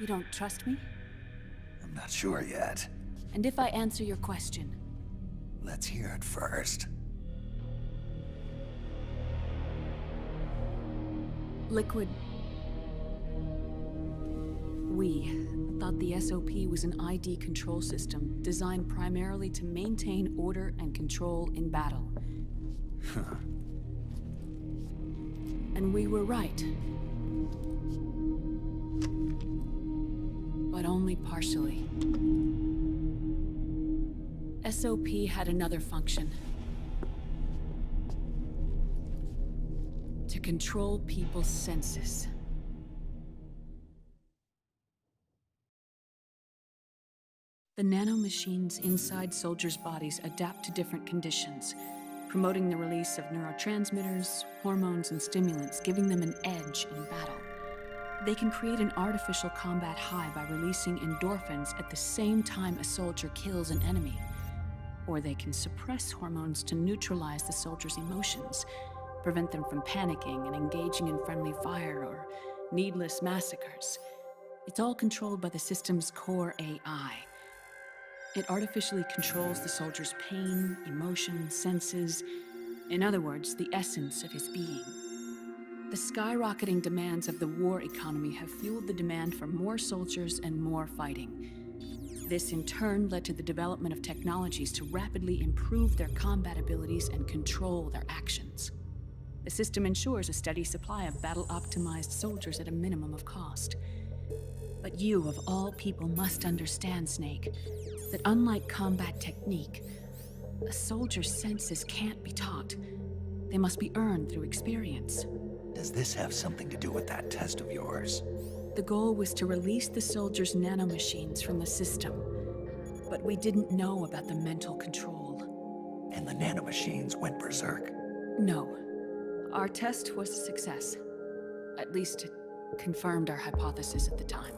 You don't trust me? I'm not sure yet. And if I answer your question? Let's hear it first. Liquid. We thought the SOP was an ID control system designed primarily to maintain order and control in battle. And we were right. But only partially. SOP had another function. To control people's senses. The nanomachines inside soldiers' bodies adapt to different conditions, promoting the release of neurotransmitters, hormones, and stimulants, giving them an edge in battle. They can create an artificial combat high by releasing endorphins at the same time a soldier kills an enemy. Or they can suppress hormones to neutralize the soldier's emotions, prevent them from panicking and engaging in friendly fire or needless massacres. It's all controlled by the system's core AI. It artificially controls the soldier's pain, emotion, senses, in other words, the essence of his being. The skyrocketing demands of the war economy have fueled the demand for more soldiers and more fighting. This in turn led to the development of technologies to rapidly improve their combat abilities and control their actions. The system ensures a steady supply of battle-optimized soldiers at a minimum of cost. But you, of all people, must understand, Snake, that unlike combat technique, a soldier's senses can't be taught. They must be earned through experience. Does this have something to do with that test of yours? The goal was to release the soldiers' nanomachines from the system, but we didn't know about the mental control. And the nanomachines went berserk? No. Our test was a success. At least it confirmed our hypothesis at the time.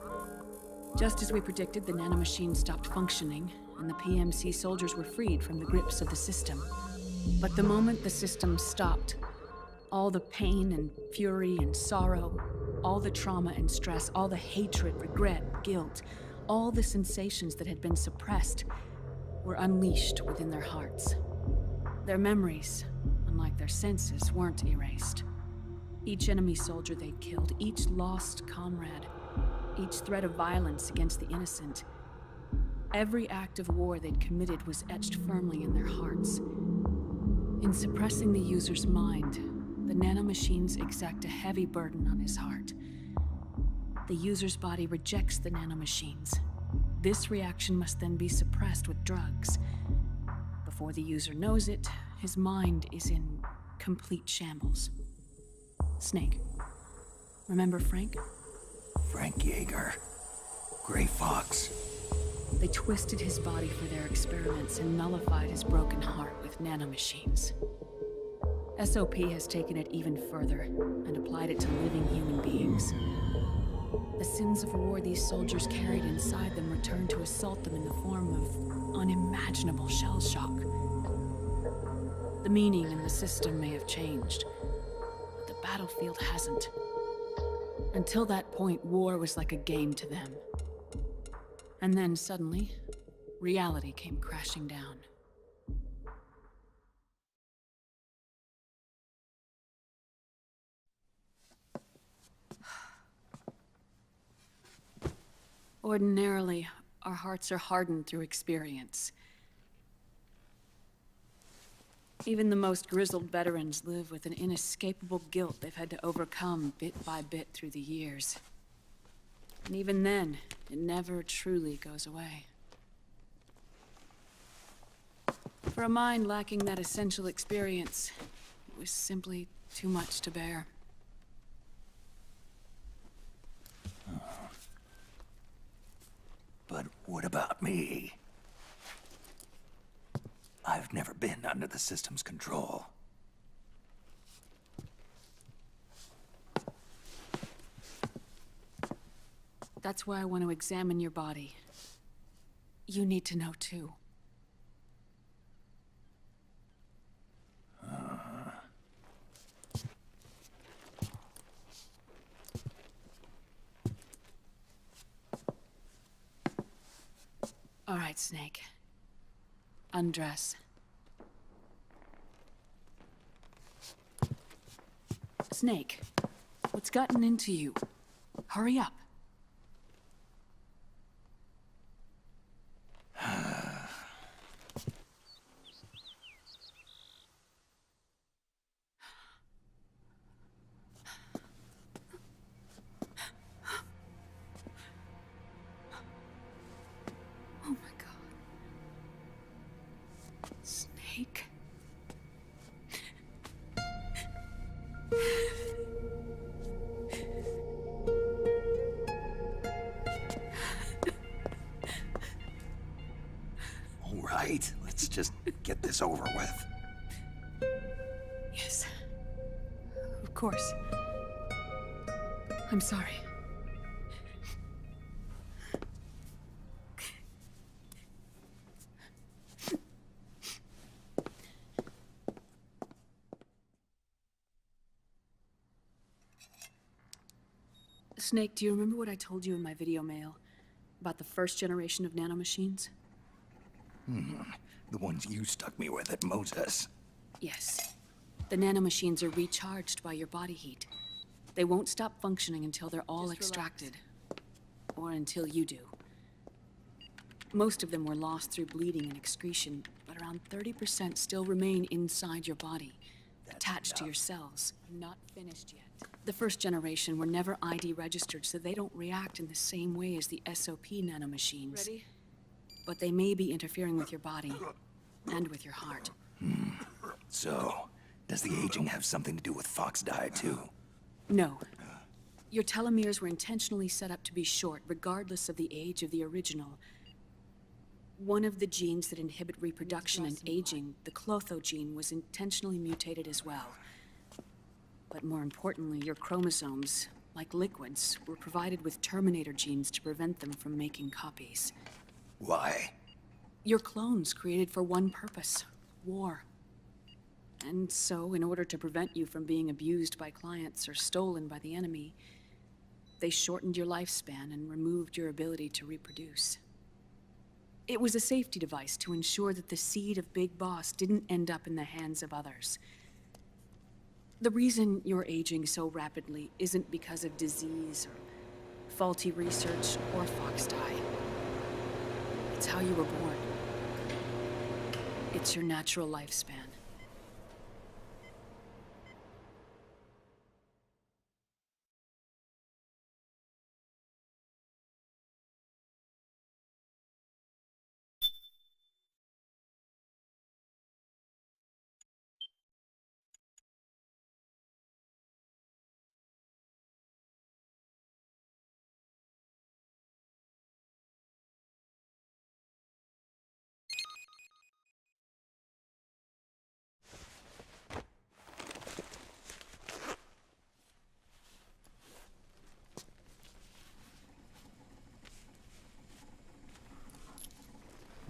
Just as we predicted, the nanomachines stopped functioning, and the PMC soldiers were freed from the grips of the system. But the moment the system stopped, all the pain and fury and sorrow, all the trauma and stress, all the hatred, regret, guilt, all the sensations that had been suppressed were unleashed within their hearts. Their memories, unlike their senses, weren't erased. Each enemy soldier they'd killed, each lost comrade, each threat of violence against the innocent, every act of war they'd committed was etched firmly in their hearts. In suppressing the user's mind, the nanomachines exact a heavy burden on his heart. The user's body rejects the nanomachines. This reaction must then be suppressed with drugs. Before the user knows it, his mind is in complete shambles. Snake. Remember Frank? Frank Yeager. Gray Fox. They twisted his body for their experiments and nullified his broken heart with nanomachines. SOP has taken it even further and applied it to living human beings. The sins of war these soldiers carried inside them returned to assault them in the form of unimaginable shell shock. The meaning in the system may have changed, but the battlefield hasn't. Until that point, war was like a game to them. And then suddenly, reality came crashing down. Ordinarily, our hearts are hardened through experience. Even the most grizzled veterans live with an inescapable guilt they've had to overcome bit by bit through the years. And even then, it never truly goes away. For a mind lacking that essential experience, it was simply too much to bear. But what about me? I've never been under the system's control. That's why I want to examine your body. You need to know too. All right, Snake. Undress. Snake, what's gotten into you? Hurry up. Oh my God. Snake. All right, let's just get this over with. Yes. Of course. I'm sorry. Snake, do you remember what I told you in my video mail about the first generation of nanomachines? The ones you stuck me with at Moses. Yes. The nanomachines are recharged by your body heat. They won't stop functioning until they're all extracted. Or until you do. Most of them were lost through bleeding and excretion, but around 30% still remain inside your body, attached to your cells. Not finished yet. The first generation were never ID registered, so they don't react in the same way as the SOP nanomachines. Ready? But they may be interfering with your body, and with your heart. So, does the aging have something to do with Fox diet too? No. Your telomeres were intentionally set up to be short, regardless of the age of the original. One of the genes that inhibit reproduction and aging, the Clotho gene, was intentionally mutated as well. But more importantly, your chromosomes, like liquids, were provided with terminator genes to prevent them from making copies. Why? Your clones created for one purpose: war. And so, in order to prevent you from being abused by clients or stolen by the enemy, they shortened your lifespan and removed your ability to reproduce. It was a safety device to ensure that the seed of Big Boss didn't end up in the hands of others. The reason you're aging so rapidly isn't because of disease or faulty research or Fox die. It's how you were born. It's your natural lifespan.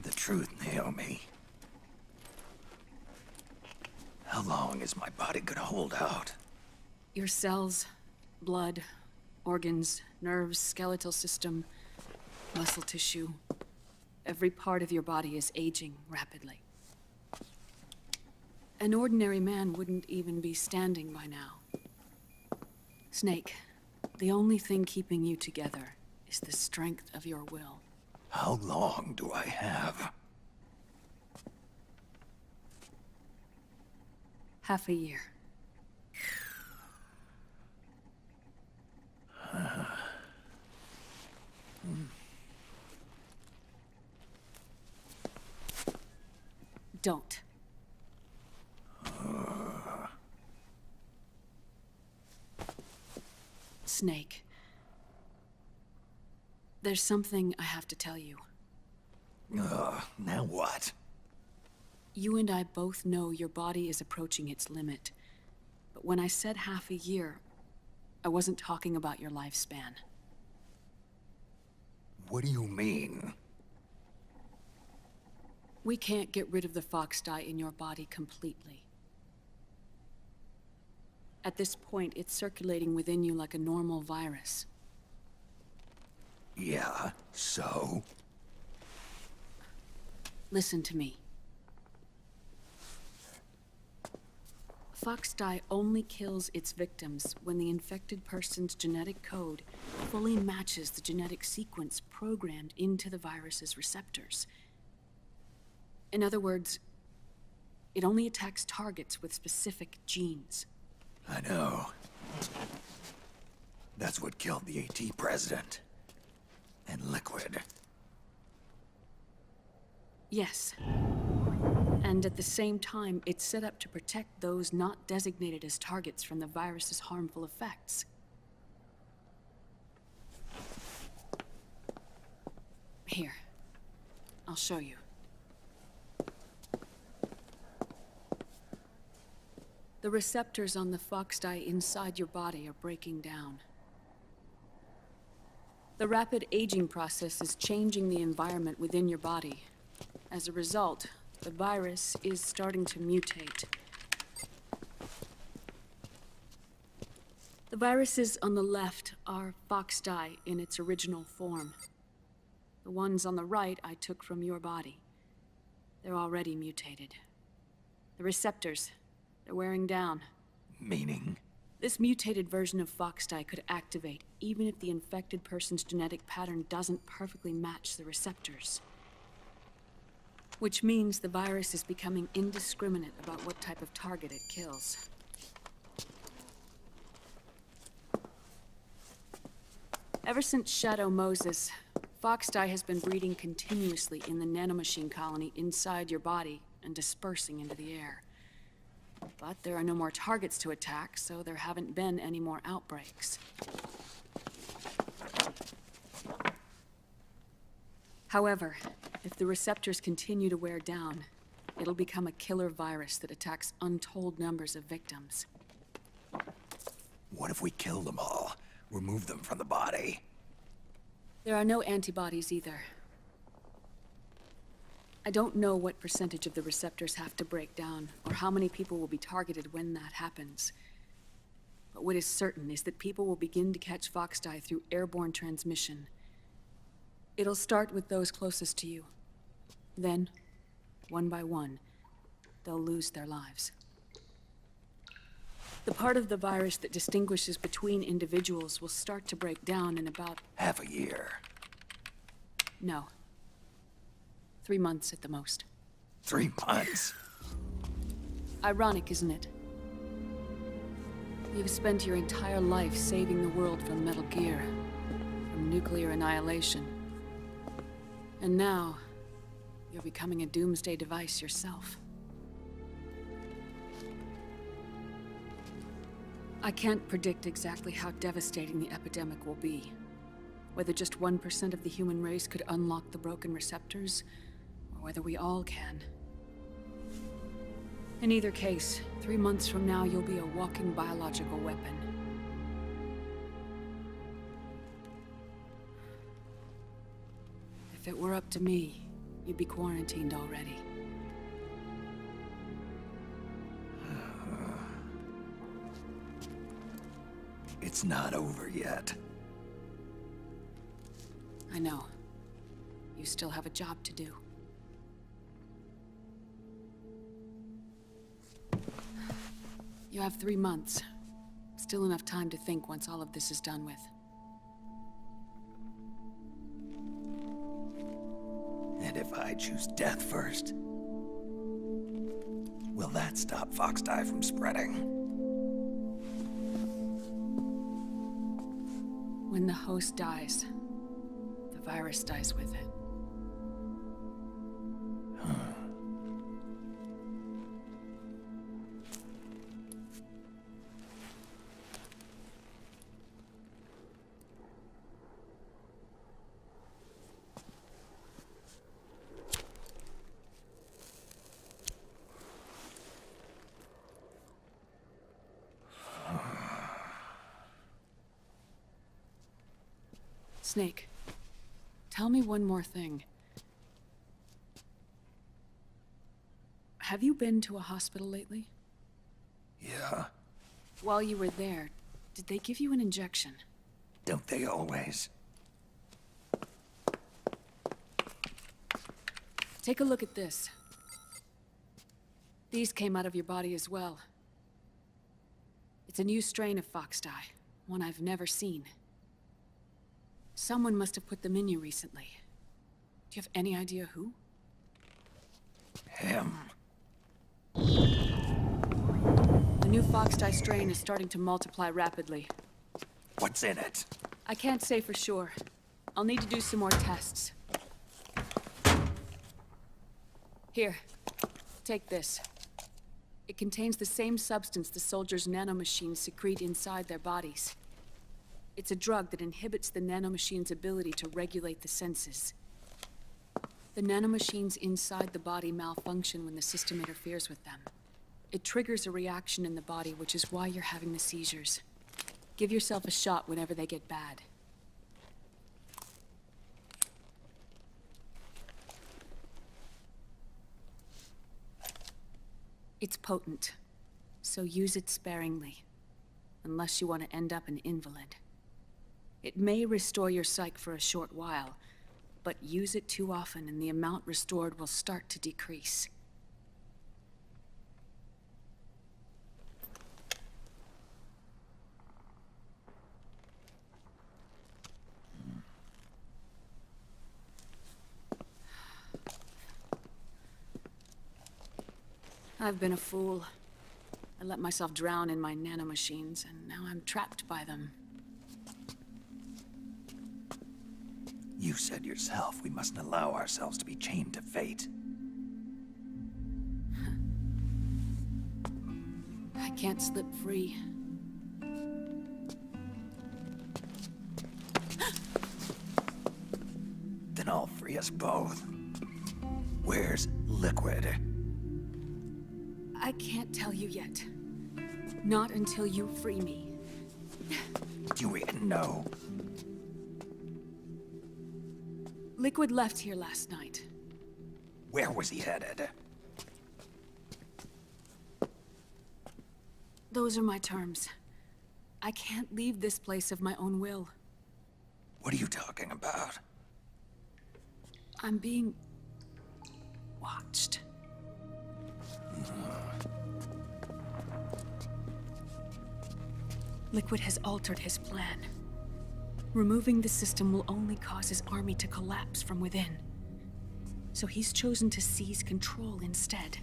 The truth, Naomi. How long is my body gonna hold out? Your cells, blood, organs, nerves, skeletal system, muscle tissue. Every part of your body is aging rapidly. An ordinary man wouldn't even be standing by now. Snake, the only thing keeping you together is the strength of your will. How long do I have? Half a year. Don't. Snake. There's something I have to tell you. Now what? You and I both know your body is approaching its limit. But when I said half a year, I wasn't talking about your lifespan. What do you mean? We can't get rid of the fox dye in your body completely. At this point, it's circulating within you like a normal virus. Yeah, so? Listen to me. Fox dye only kills its victims when the infected person's genetic code fully matches the genetic sequence programmed into the virus's receptors. In other words, it only attacks targets with specific genes. I know. That's what killed the AT president. And Liquid. Yes. And at the same time, it's set up to protect those not designated as targets from the virus's harmful effects. Here. I'll show you. The receptors on the fox dye inside your body are breaking down. The rapid aging process is changing the environment within your body. As a result, the virus is starting to mutate. The viruses on the left are fox dye in its original form. The ones on the right I took from your body. They're already mutated. The receptors, they're wearing down. Meaning? This mutated version of fox dye could activate even if the infected person's genetic pattern doesn't perfectly match the receptors. Which means the virus is becoming indiscriminate about what type of target it kills. Ever since Shadow Moses, fox dye has been breeding continuously in the nanomachine colony inside your body and dispersing into the air. But there are no more targets to attack, so there haven't been any more outbreaks. However, if the receptors continue to wear down, it'll become a killer virus that attacks untold numbers of victims. What if we kill them all? Remove them from the body? There are no antibodies either. I don't know what percentage of the receptors have to break down, or how many people will be targeted when that happens. But what is certain is that people will begin to catch fox dye through airborne transmission. It'll start with those closest to you. Then, one by one, they'll lose their lives. The part of the virus that distinguishes between individuals will start to break down in about... half a year. No. 3 months at the most. 3 months? Ironic, isn't it? You've spent your entire life saving the world from Metal Gear, from nuclear annihilation. And now, you're becoming a doomsday device yourself. I can't predict exactly how devastating the epidemic will be. Whether just 1% of the human race could unlock the broken receptors, or whether we all can. In either case, 3 months from now, you'll be a walking biological weapon. If it were up to me, you'd be quarantined already. It's not over yet. I know. You still have a job to do. You have 3 months. Still enough time to think once all of this is done with. And if I choose death first? Will that stop fox dye from spreading? When the host dies, the virus dies with it. Snake, Tell me one more thing. Have you been to a hospital lately? Yeah, While you were there, did they give you an injection? don't they always? Take a look at this. These came out of your body as well. It's a new strain of fox dye, one I've never seen. Someone must have put them in you recently. Do you have any idea who? Him. The new fox dye strain is starting to multiply rapidly. What's in it? I can't say for sure. I'll need to do some more tests. Here, take this. It contains the same substance the soldiers' nanomachines secrete inside their bodies. It's a drug that inhibits the nanomachine's ability to regulate the senses. The nanomachines inside the body malfunction when the system interferes with them. It triggers a reaction in the body, which is why you're having the seizures. Give yourself a shot whenever they get bad. It's potent, so use it sparingly, unless you want to end up an invalid. It may restore your psyche for a short while, but use it too often and the amount restored will start to decrease. I've been a fool. I let myself drown in my nanomachines, and now I'm trapped by them. You said yourself we mustn't allow ourselves to be chained to fate. I can't slip free. Then I'll free us both. Where's Liquid? I can't tell you yet. Not until you free me. Do you even know? Liquid left here last night. Where was he headed? Those are my terms. I can't leave this place of my own will. What are you talking about? I'm being watched. Liquid has altered his plan. Removing the system will only cause his army to collapse from within. So he's chosen to seize control instead.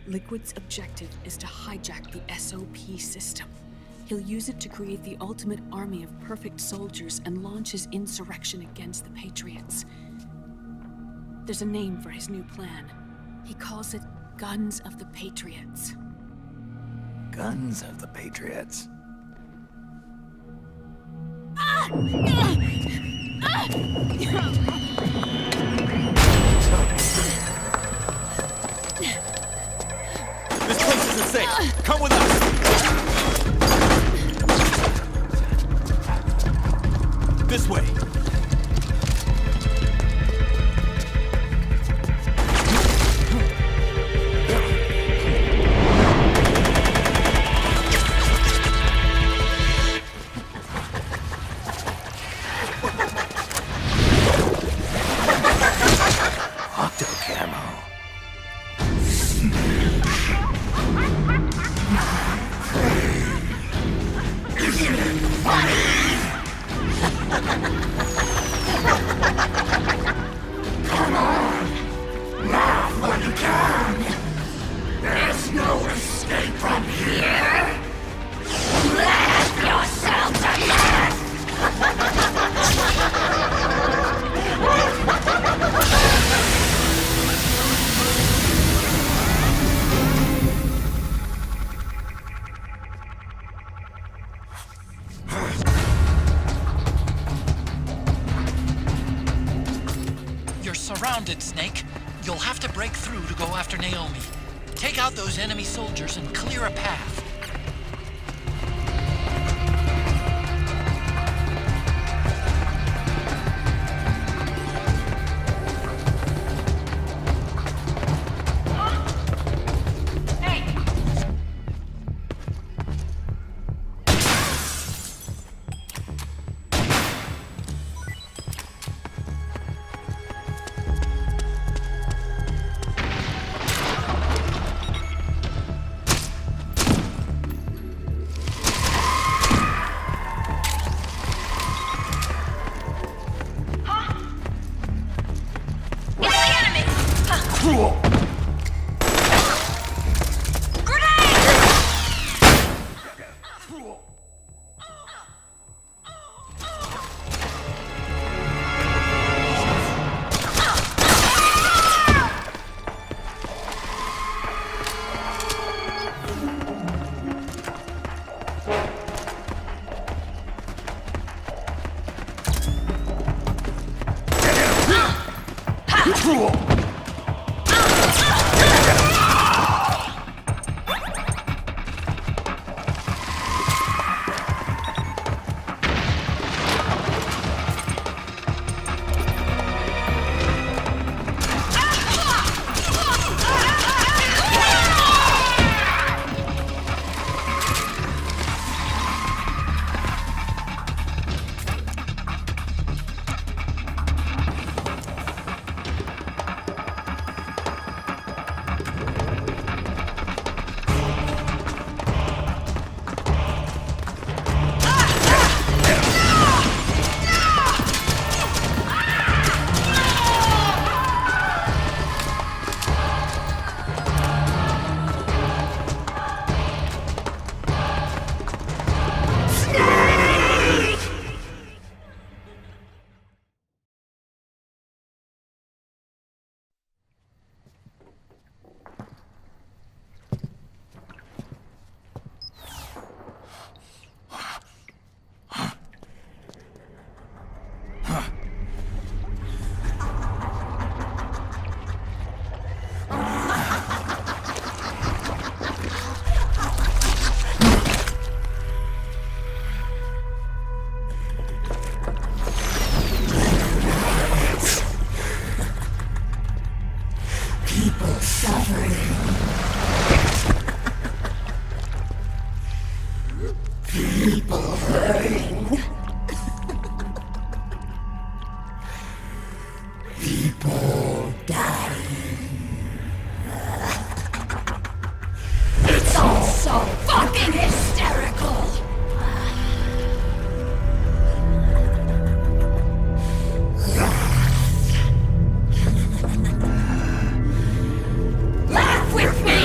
Liquid's objective is to hijack the SOP system. He'll use it to create the ultimate army of perfect soldiers and launch his insurrection against the Patriots. There's a name for his new plan. He calls it Guns of the Patriots. Guns of the Patriots. This place isn't safe. Come with us. This way. Surrounded, Snake. You'll have to break through to go after Naomi. Take out those enemy soldiers and clear a path. People hurting. People dying. It's all so fucking hysterical. Laugh with me!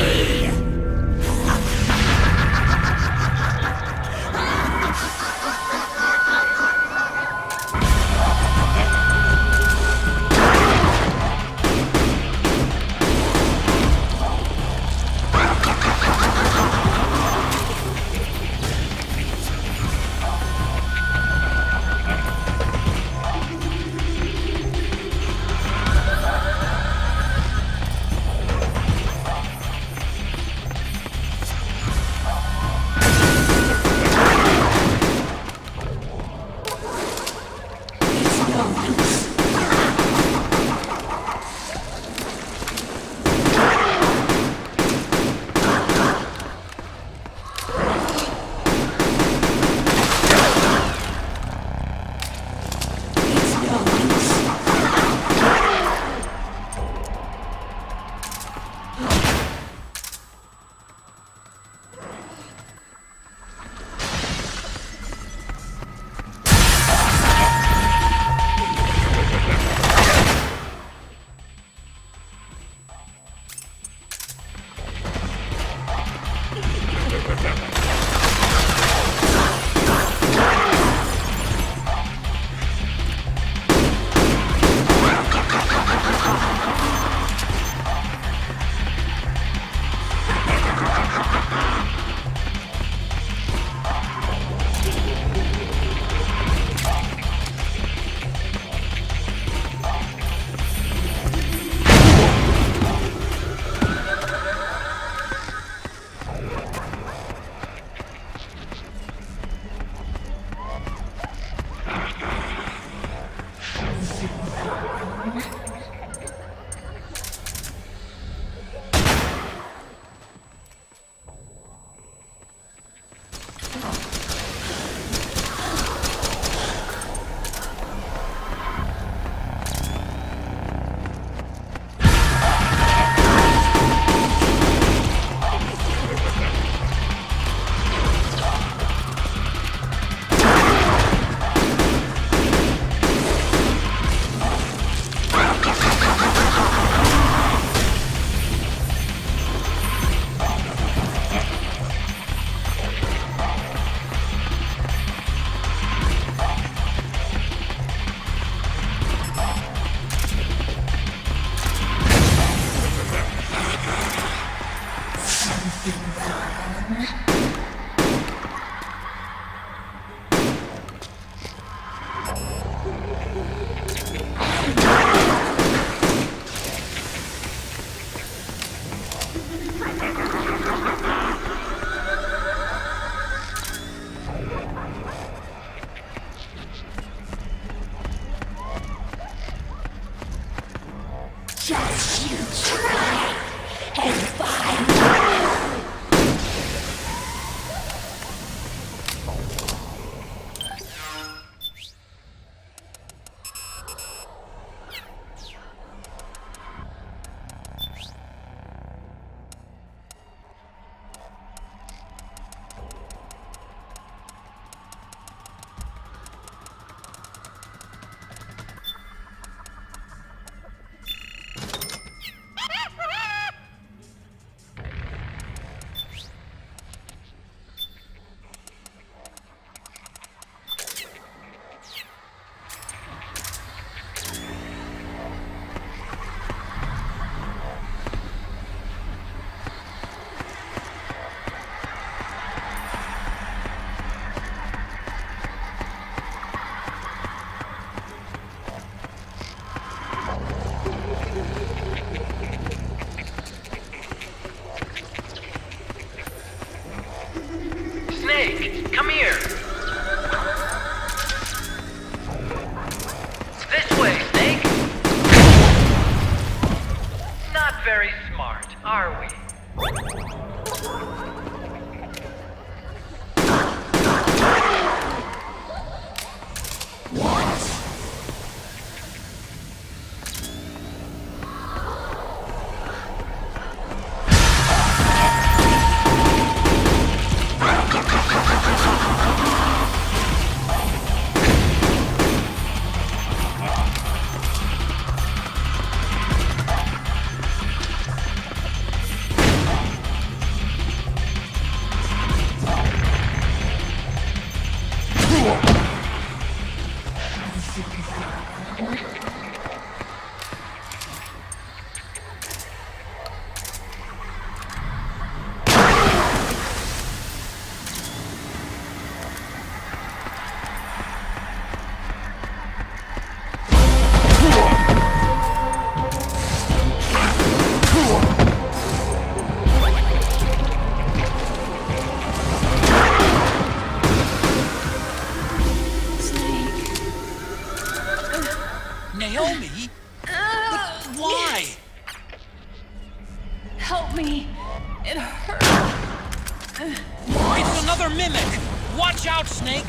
Just you try and find Snake, come here! This way, Snake! Not very smart, are we? It's another mimic! Watch out, Snake!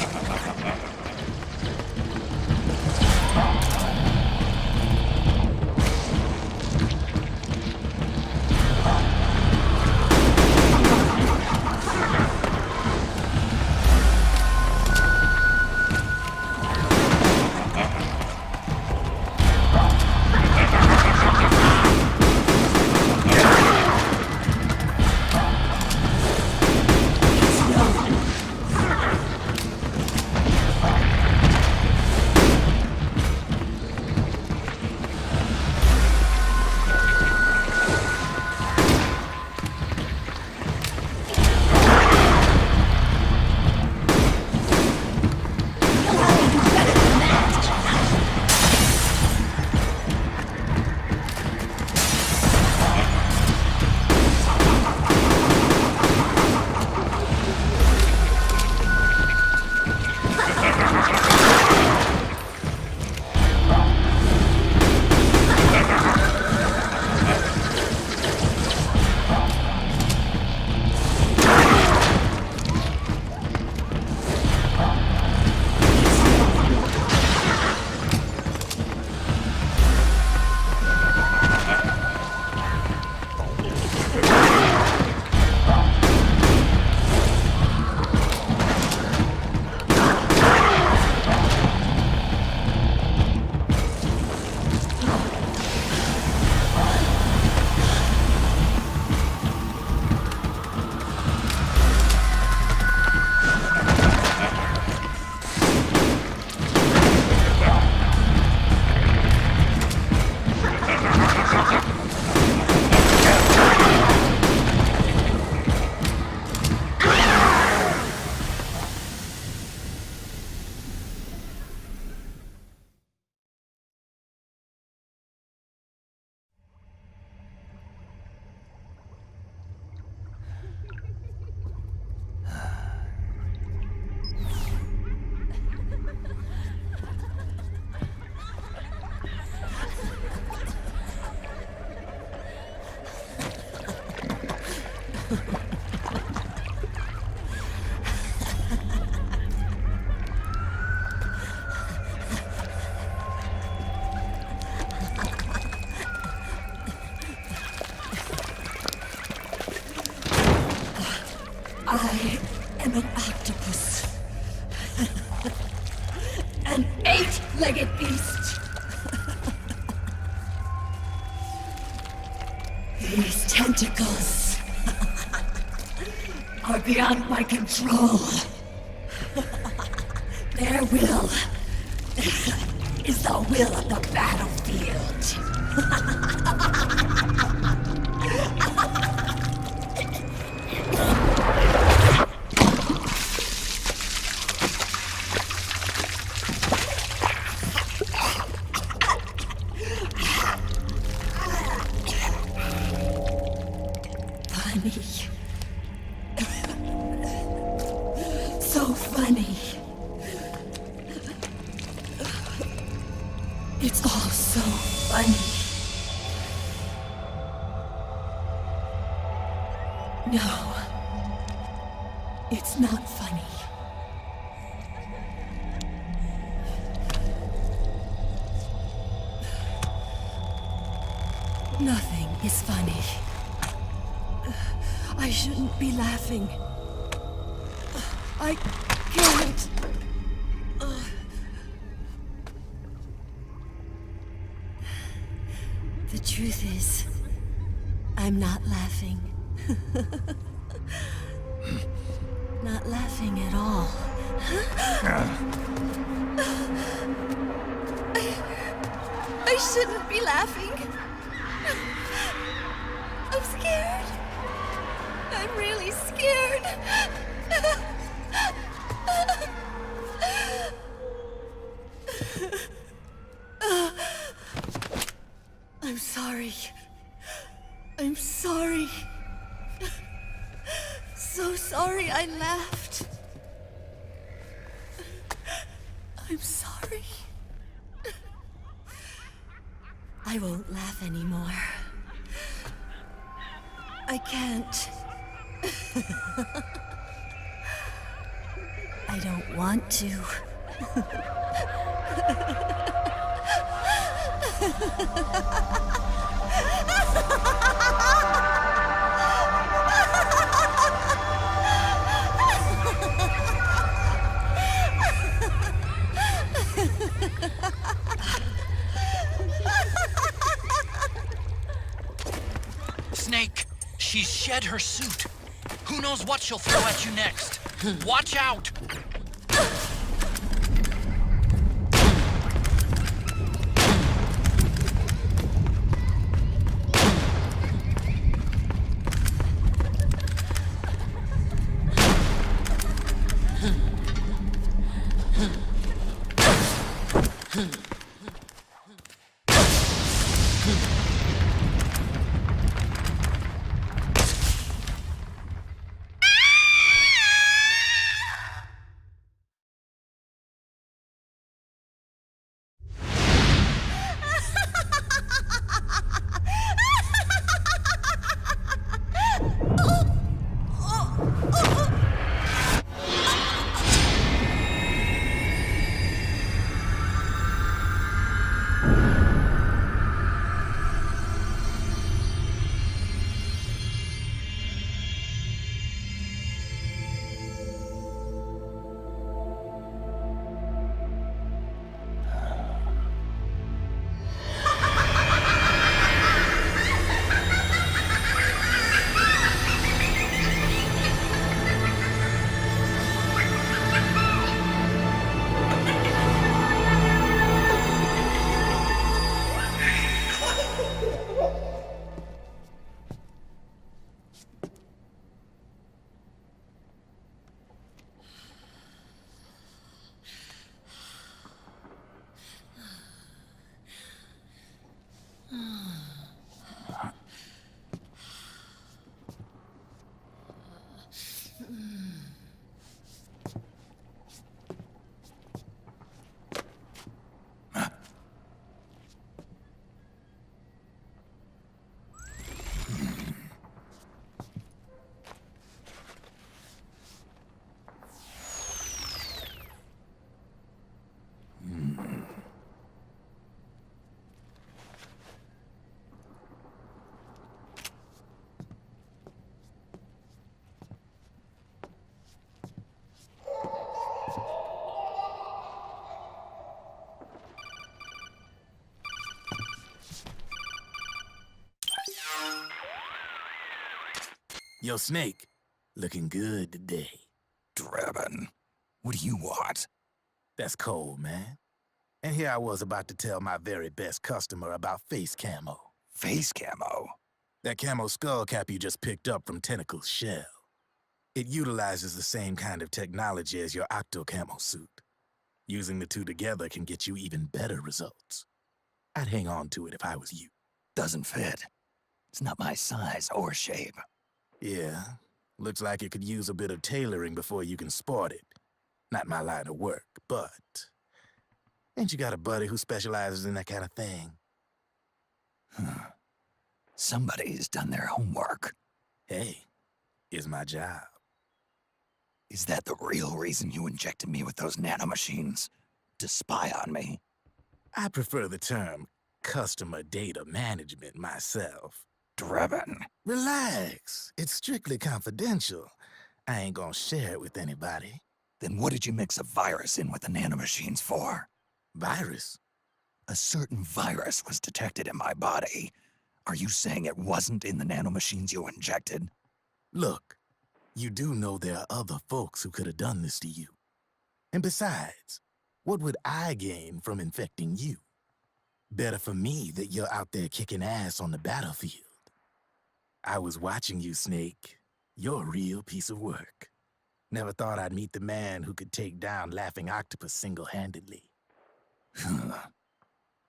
I am an octopus. An 8-legged beast. These tentacles are beyond my control. Their will is the will of the battlefield. So funny. It's all so funny. No, it's not funny. Nothing is funny. I shouldn't be laughing. I can't. The truth is, I'm not laughing. Not laughing at all. I shouldn't be laughing. I'm scared. I'm really scared. I'm sorry. I'm sorry. So sorry I laughed. I'm sorry. I won't laugh anymore. I can't. don't want to. Snake, she's shed her suit. Who knows what she'll throw at you next? Watch out! Yo, Snake, looking good today. Drebin, what do you want? That's cold, man. And here I was about to tell my very best customer about face camo. Face camo? That camo skull cap you just picked up from Tentacle's shell. It utilizes the same kind of technology as your octo camo suit. Using the two together can get you even better results. I'd hang on to it if I was you. Doesn't fit. It's not my size or shape. Yeah, looks like it could use a bit of tailoring before you can sport it. Not my line of work, but... Ain't you got a buddy who specializes in that kind of thing? Somebody's done their homework. Hey, it's my job. Is that the real reason you injected me with those nanomachines? To spy on me? I prefer the term customer data management myself. Drebin. Relax. It's strictly confidential. I ain't gonna share it with anybody. Then what did you mix a virus in with the nanomachines for? Virus? A certain virus was detected in my body. Are you saying it wasn't in the nanomachines you injected? Look, you do know there are other folks who could have done this to you. And besides, what would I gain from infecting you? Better for me that you're out there kicking ass on the battlefield. I was watching you, Snake. You're a real piece of work. Never thought I'd meet the man who could take down Laughing Octopus single-handedly.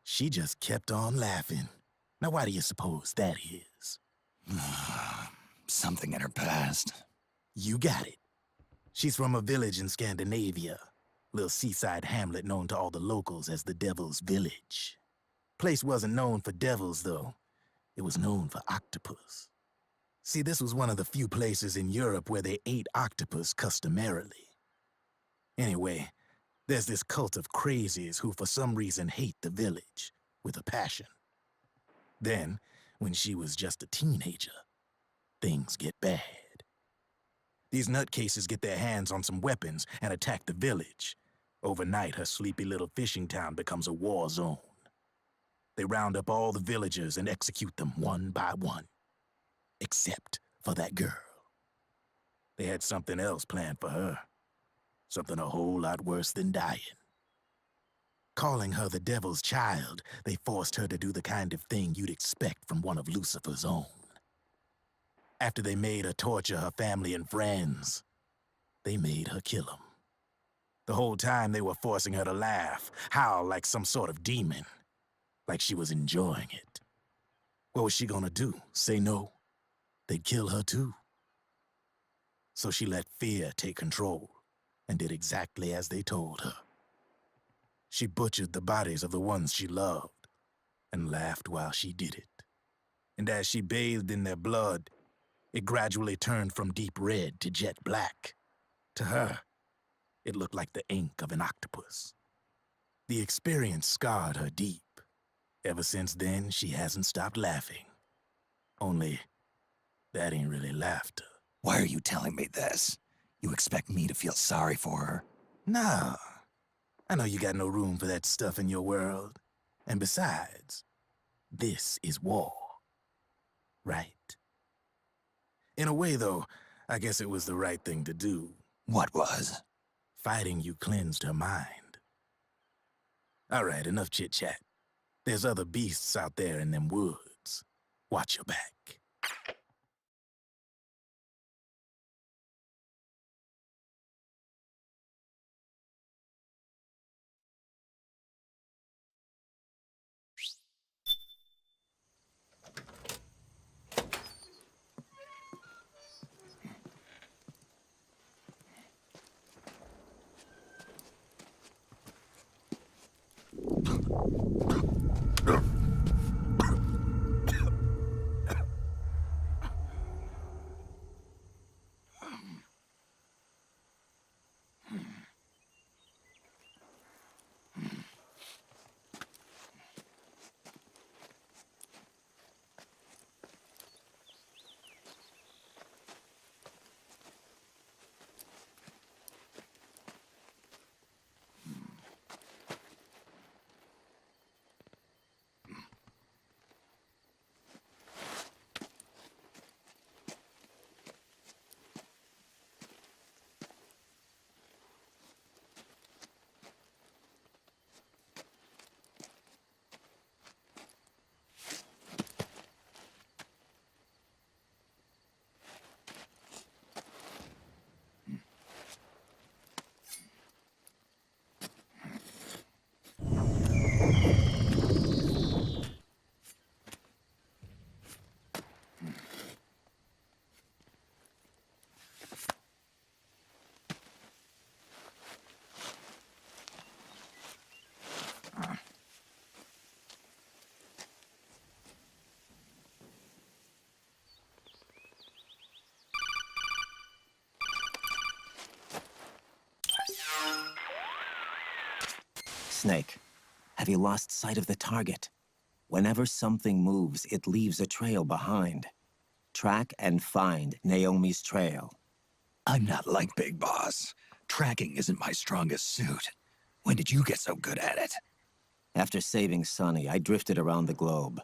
She just kept on laughing. Now why do you suppose that is? Something in her past. You got it. She's from a village in Scandinavia. Little seaside hamlet known to all the locals as the Devil's Village. Place wasn't known for devils, though. It was known for octopus. See, this was one of the few places in Europe where they ate octopus customarily. Anyway, there's this cult of crazies who for some reason hate the village with a passion. Then, when she was just a teenager, things get bad. These nutcases get their hands on some weapons and attack the village. Overnight, her sleepy little fishing town becomes a war zone. They round up all the villagers and execute them one by one. Except for that girl. They had something else planned for her. Something a whole lot worse than dying. Calling her the devil's child, they forced her to do the kind of thing you'd expect from one of Lucifer's own. After they made her torture her family and friends, they made her kill them. The whole time they were forcing her to laugh, howl like some sort of demon. Like she was enjoying it. What was she gonna do? Say no? They'd kill her too. So she let fear take control and did exactly as they told her. She butchered the bodies of the ones she loved and laughed while she did it. And as she bathed in their blood, it gradually turned from deep red to jet black. To her, it looked like the ink of an octopus. The experience scarred her deep. Ever since then, she hasn't stopped laughing. Only, that ain't really laughter. Why are you telling me this? You expect me to feel sorry for her? No. I know you got no room for that stuff in your world. And besides, this is war. Right? In a way, though, I guess it was the right thing to do. What was? Fighting you cleansed her mind. All right, enough chit-chat. There's other beasts out there in them woods. Watch your back. Snake, have you lost sight of the target? Whenever something moves, it leaves a trail behind. Track and find Naomi's trail. I'm not like Big Boss. Tracking isn't my strongest suit. When did you get so good at it? After saving Sonny, I drifted around the globe.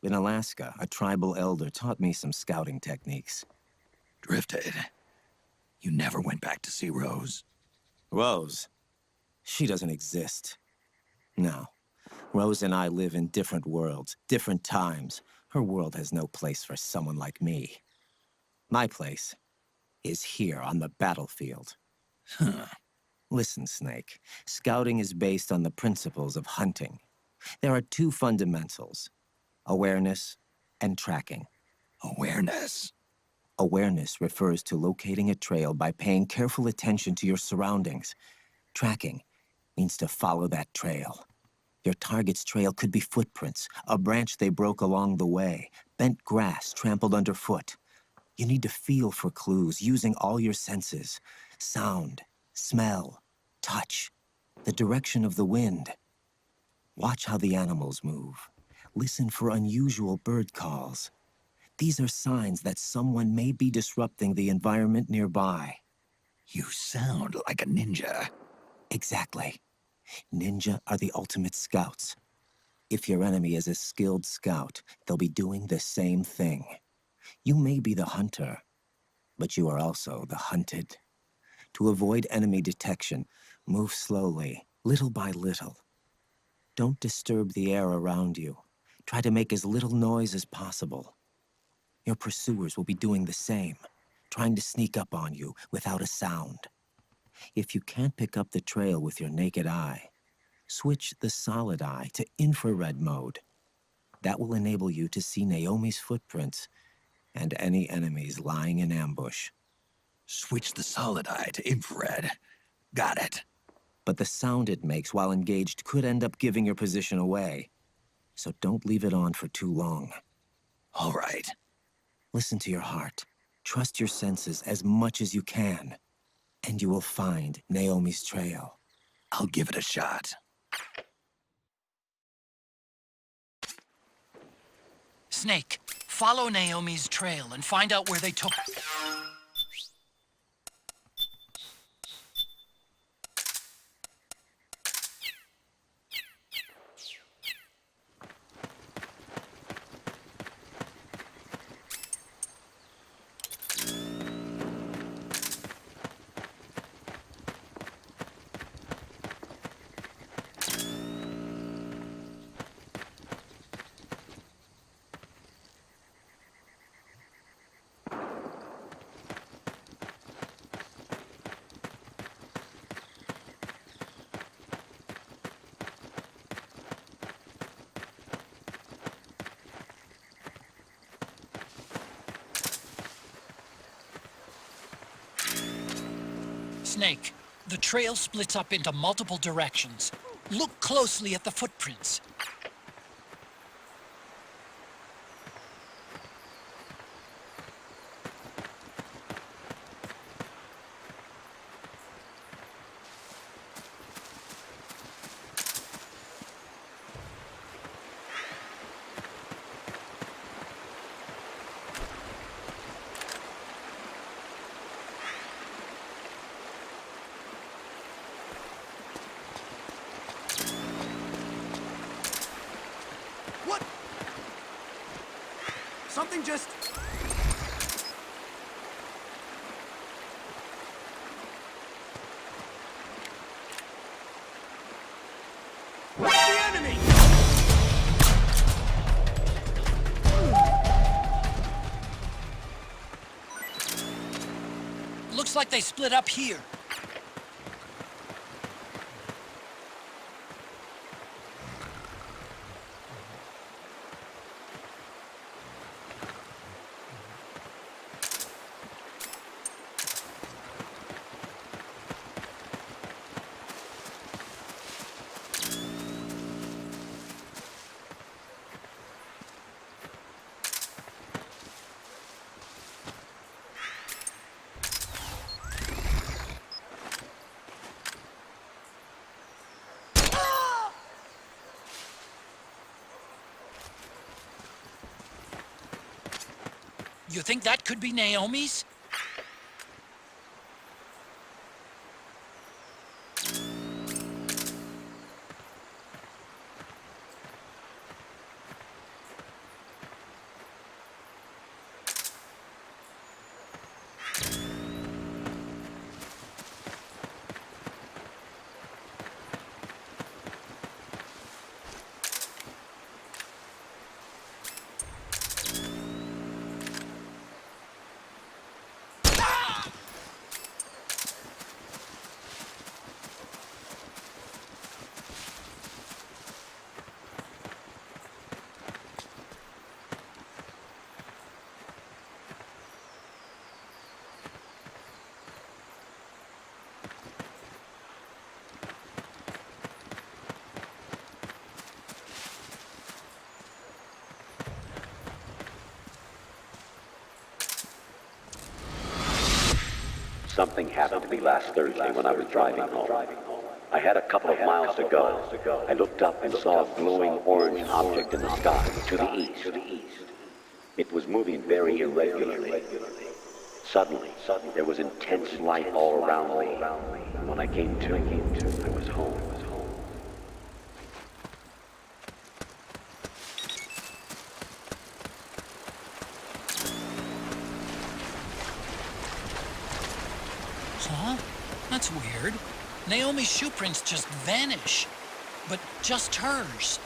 In Alaska, a tribal elder taught me some scouting techniques. Drifted? You never went back to see Rose? Rose? She doesn't exist. No. Rose and I live in different worlds, different times. Her world has no place for someone like me. My place is here on the battlefield. Huh. Listen, Snake. Scouting is based on the principles of hunting. There are two fundamentals: awareness and tracking. Awareness? Awareness refers to locating a trail by paying careful attention to your surroundings. Tracking means to follow that trail. Your target's trail could be footprints, a branch they broke along the way, bent grass trampled underfoot. You need to feel for clues using all your senses: sound, smell, Touch. The direction of the wind. Watch how the animals move. Listen for unusual bird calls. These are signs that someone may be disrupting the environment nearby. You sound like a ninja. Exactly. Ninja are the ultimate scouts. If your enemy is a skilled scout, they'll be doing the same thing. You may be the hunter, but you are also the hunted. To avoid enemy detection, move slowly, little by little. Don't disturb the air around you. Try to make as little noise as possible. Your pursuers will be doing the same, trying to sneak up on you without a sound. If you can't pick up the trail with your naked eye, switch the solid eye to infrared mode. That will enable you to see Naomi's footprints and any enemies lying in ambush. Switch the solid eye to infrared. Got it. But the sound it makes while engaged could end up giving your position away. So don't leave it on for too long. All right. Listen to your heart. Trust your senses as much as you can. And you will find Naomi's trail. I'll give it a shot. Snake, follow Naomi's trail and find out where they took her. Snake, the trail splits up into multiple directions. Look closely at the footprints. What? Something just... Where's the enemy? Looks like they split up here. You think that could be Naomi's? Something happened to me last Thursday when I was driving home. I had a couple of miles to go. I looked up and saw a glowing orange object in the sky to the east. It was moving very irregularly. Suddenly, there was intense light all around me. When I came to, I was home. Huh? That's weird. Naomi's shoe prints just vanish. But just hers.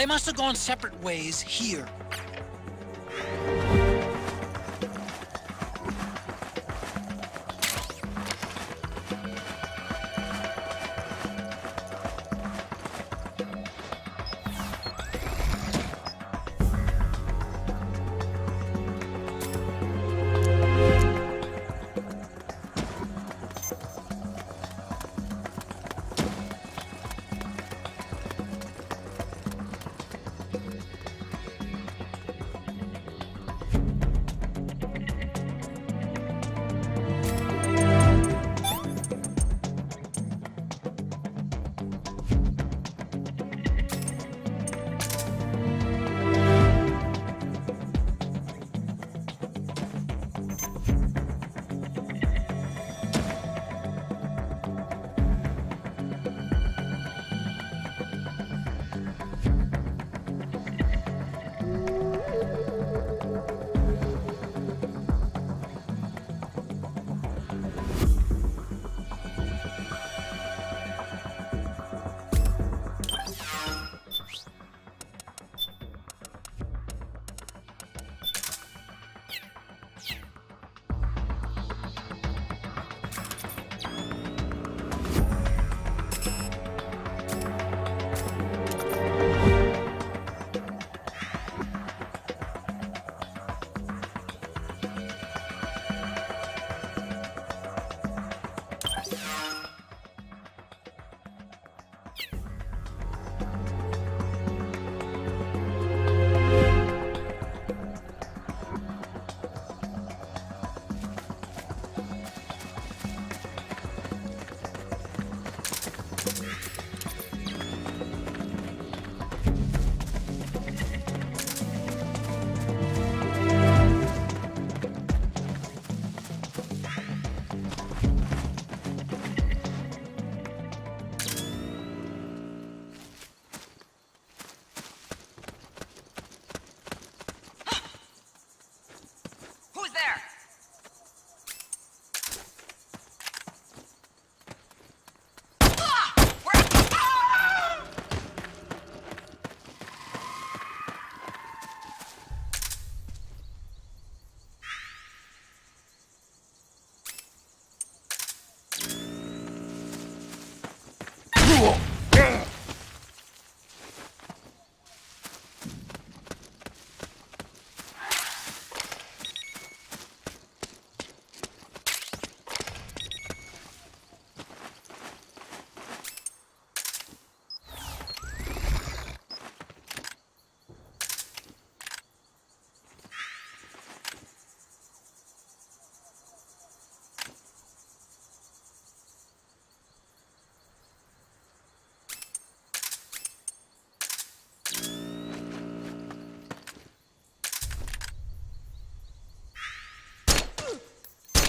They must have gone separate ways here.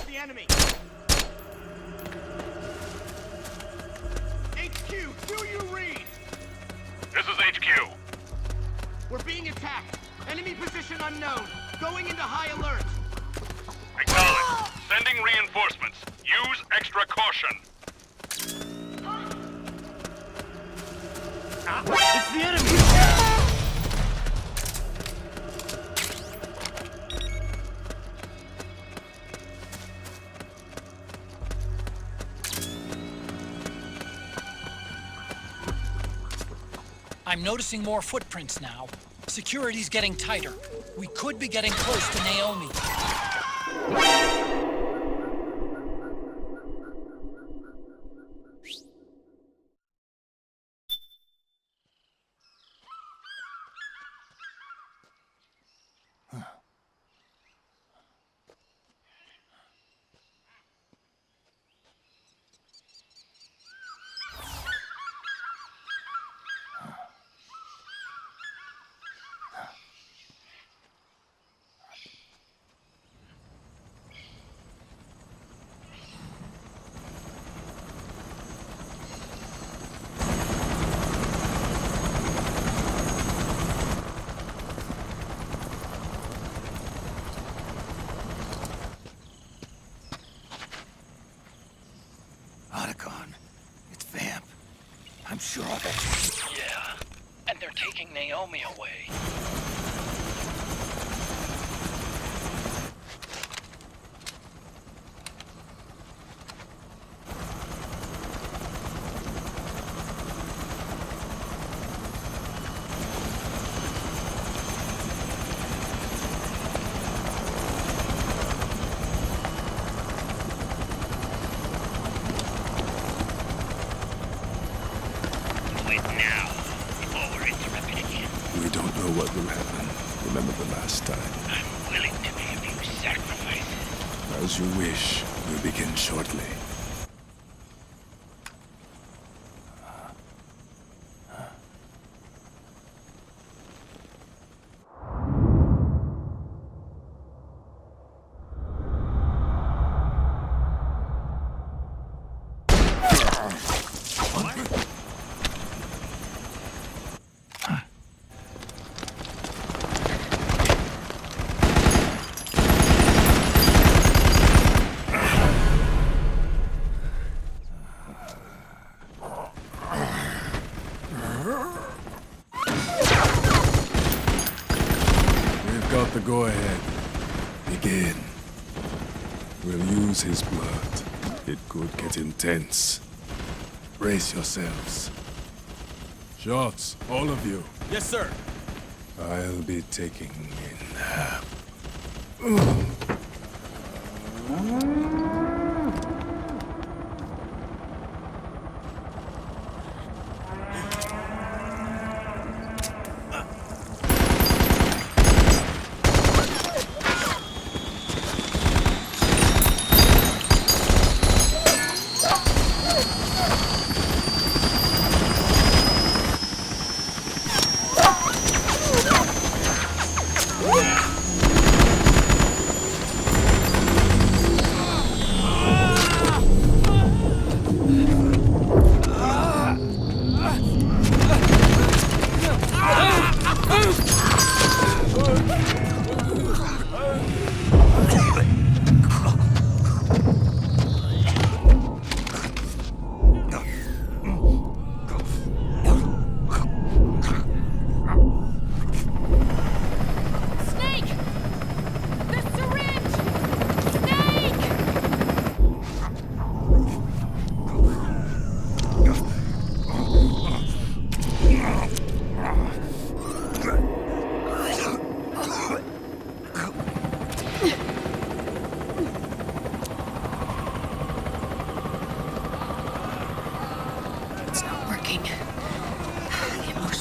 The enemy! HQ, do you read? This is HQ. We're being attacked. Enemy position unknown. Going into high alert. Acknowledged. Sending reinforcements. Use extra caution. It's the enemy! I'm noticing more footprints now. Security's getting tighter. We could be getting close to Naomi. I'm sure of it. Yeah, and they're taking Naomi away. What will happen? Remember the last time. I'm willing to make a few sacrifices. As you wish. We'll begin shortly. The go-ahead. Begin. We'll use his blood. It could get intense. Brace yourselves. Shots, all of you. Yes, sir. I'll be taking in.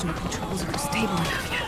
motion controls aren't stable enough yet.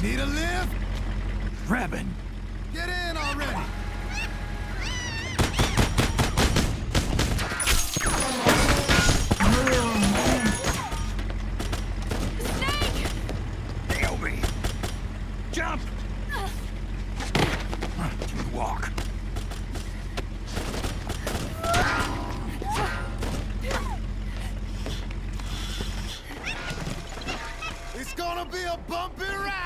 Need a lift? Revan! Get in already! Nail me! Jump! Walk. It's gonna be a bumpy ride!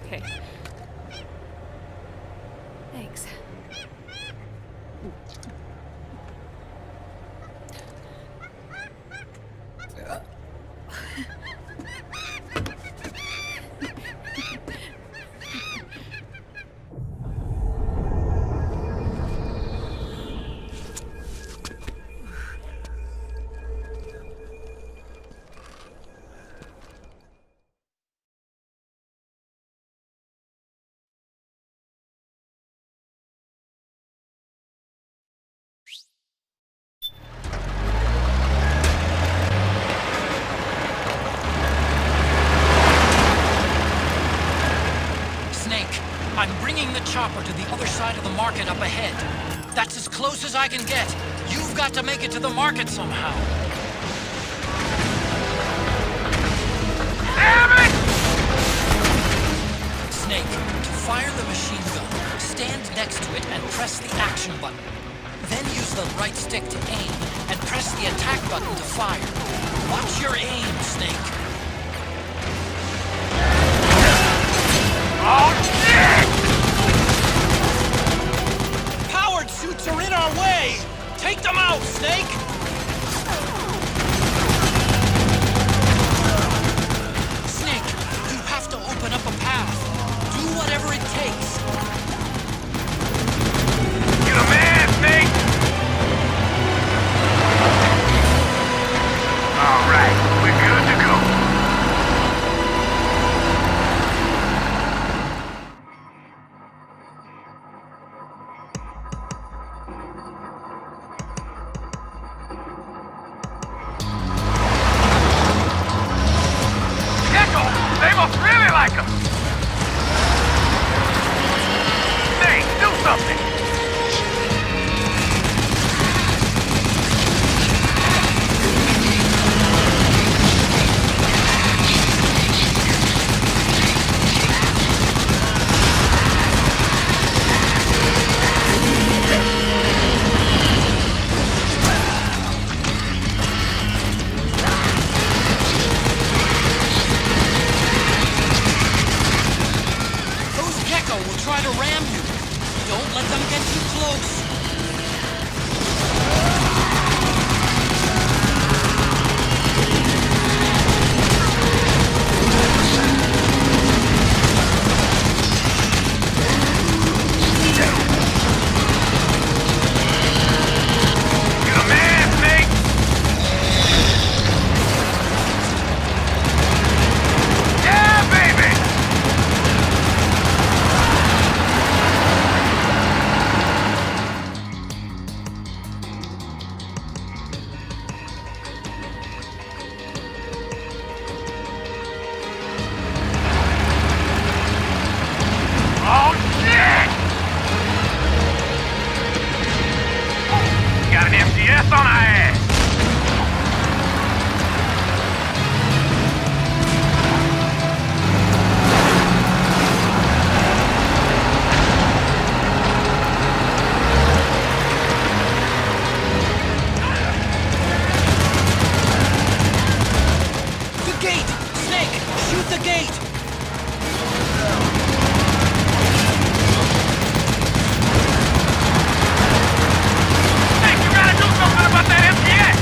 Okay. Thanks. Snake, I'm bringing the chopper to the other side of the market up ahead. That's as close as I can get. You've got to make it to the market somehow. Damn it! Snake, to fire the machine gun, stand next to it and press the action button. Then use the right stick to aim, and press the attack button to fire. Watch your aim, Snake. Oh, shit! Powered suits are in our way! Take them out, Snake! Snake, you have to open up a path. Do whatever it takes. You the man, Snake! All right, we're good to go. They must really like him! Snake, do something! That's on our ass! The gate! Snake! Shoot the gate! Hey, you gotta do something about that MPS!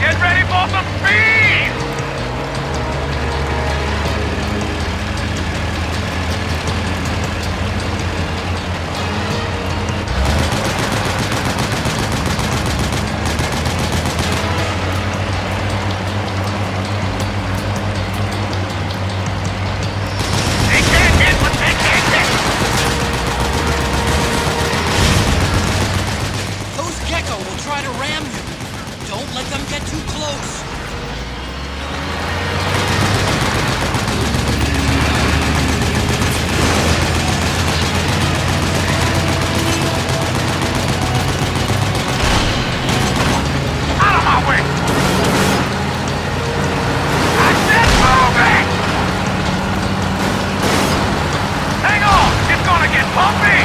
Get ready for some speed! They can't hit what they can't hit! Those Gecko will try to ram you. Don't let them get too close. Out of my way! I said move it! Hang on! It's gonna get bumpy!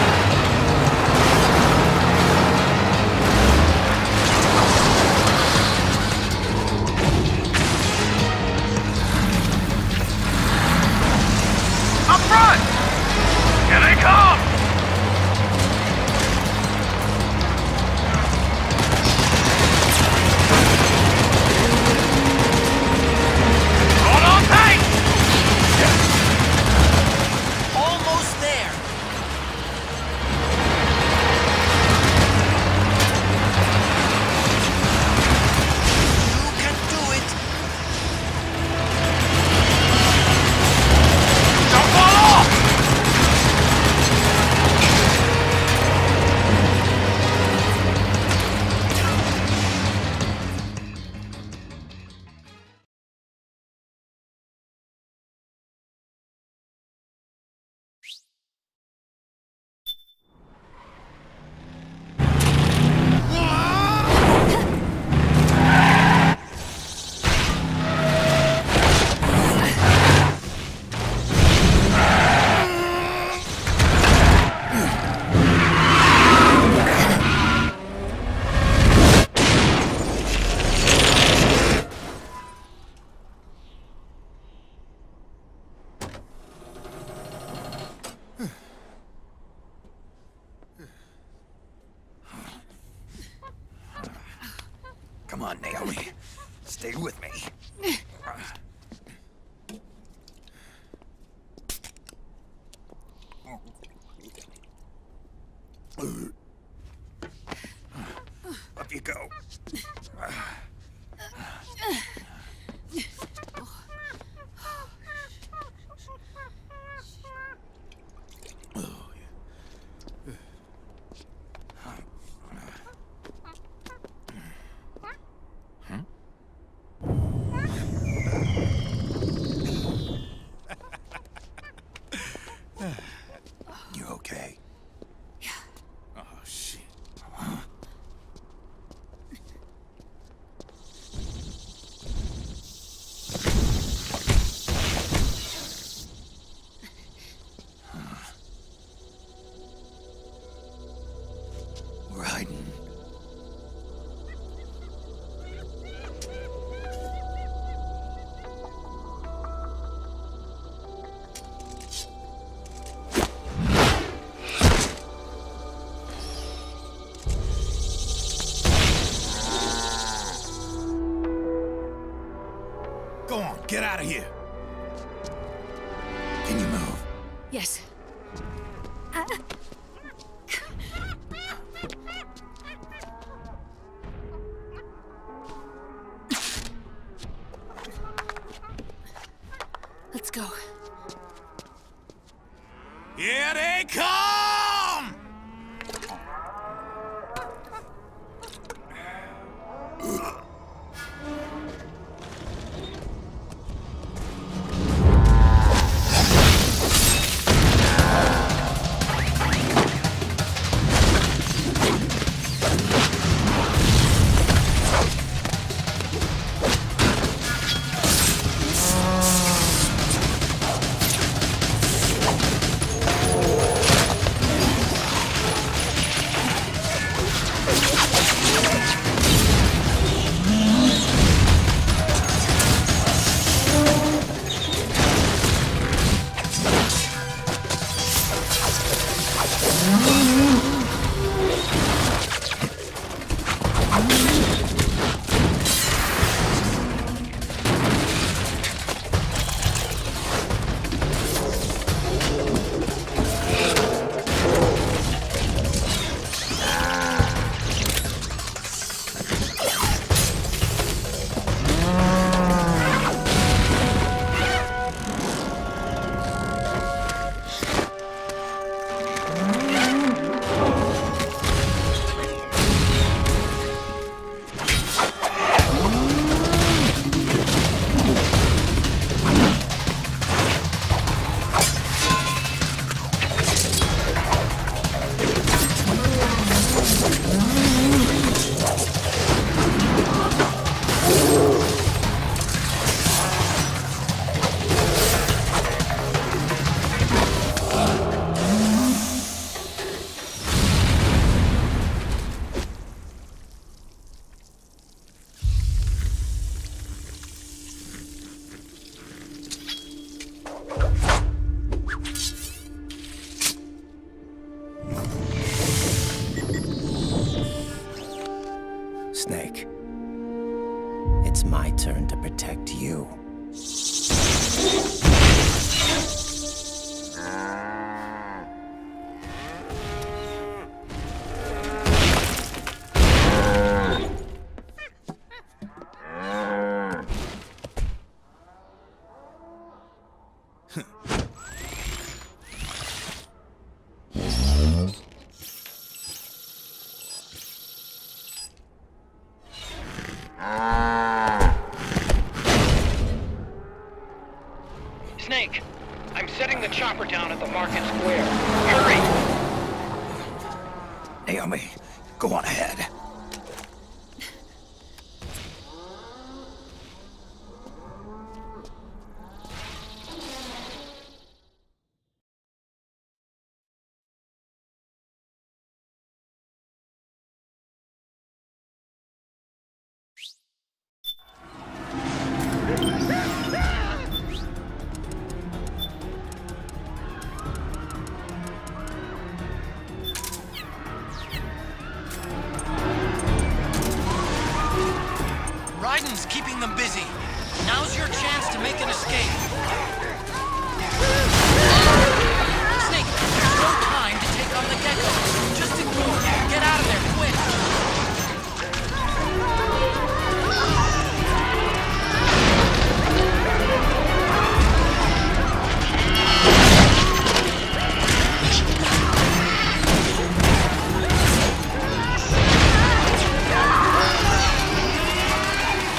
Up front! Here they come! Hold on tight! Almost there. You can do it. Don't fall off! Come on, Naomi. Stay with me. Up you go. You okay? Oh, shit. We're hiding. Go on, get out of here. Can you move? Yes. Let's go. Here they come! Snake. It's my turn to protect you. Snake, I'm setting the chopper down at the market square. Hurry! Naomi, go on ahead. Raiden's keeping them busy. Now's your chance to make an escape. Snake, there's no time to take on the gecko. Just ignore it. Get out of there, quick!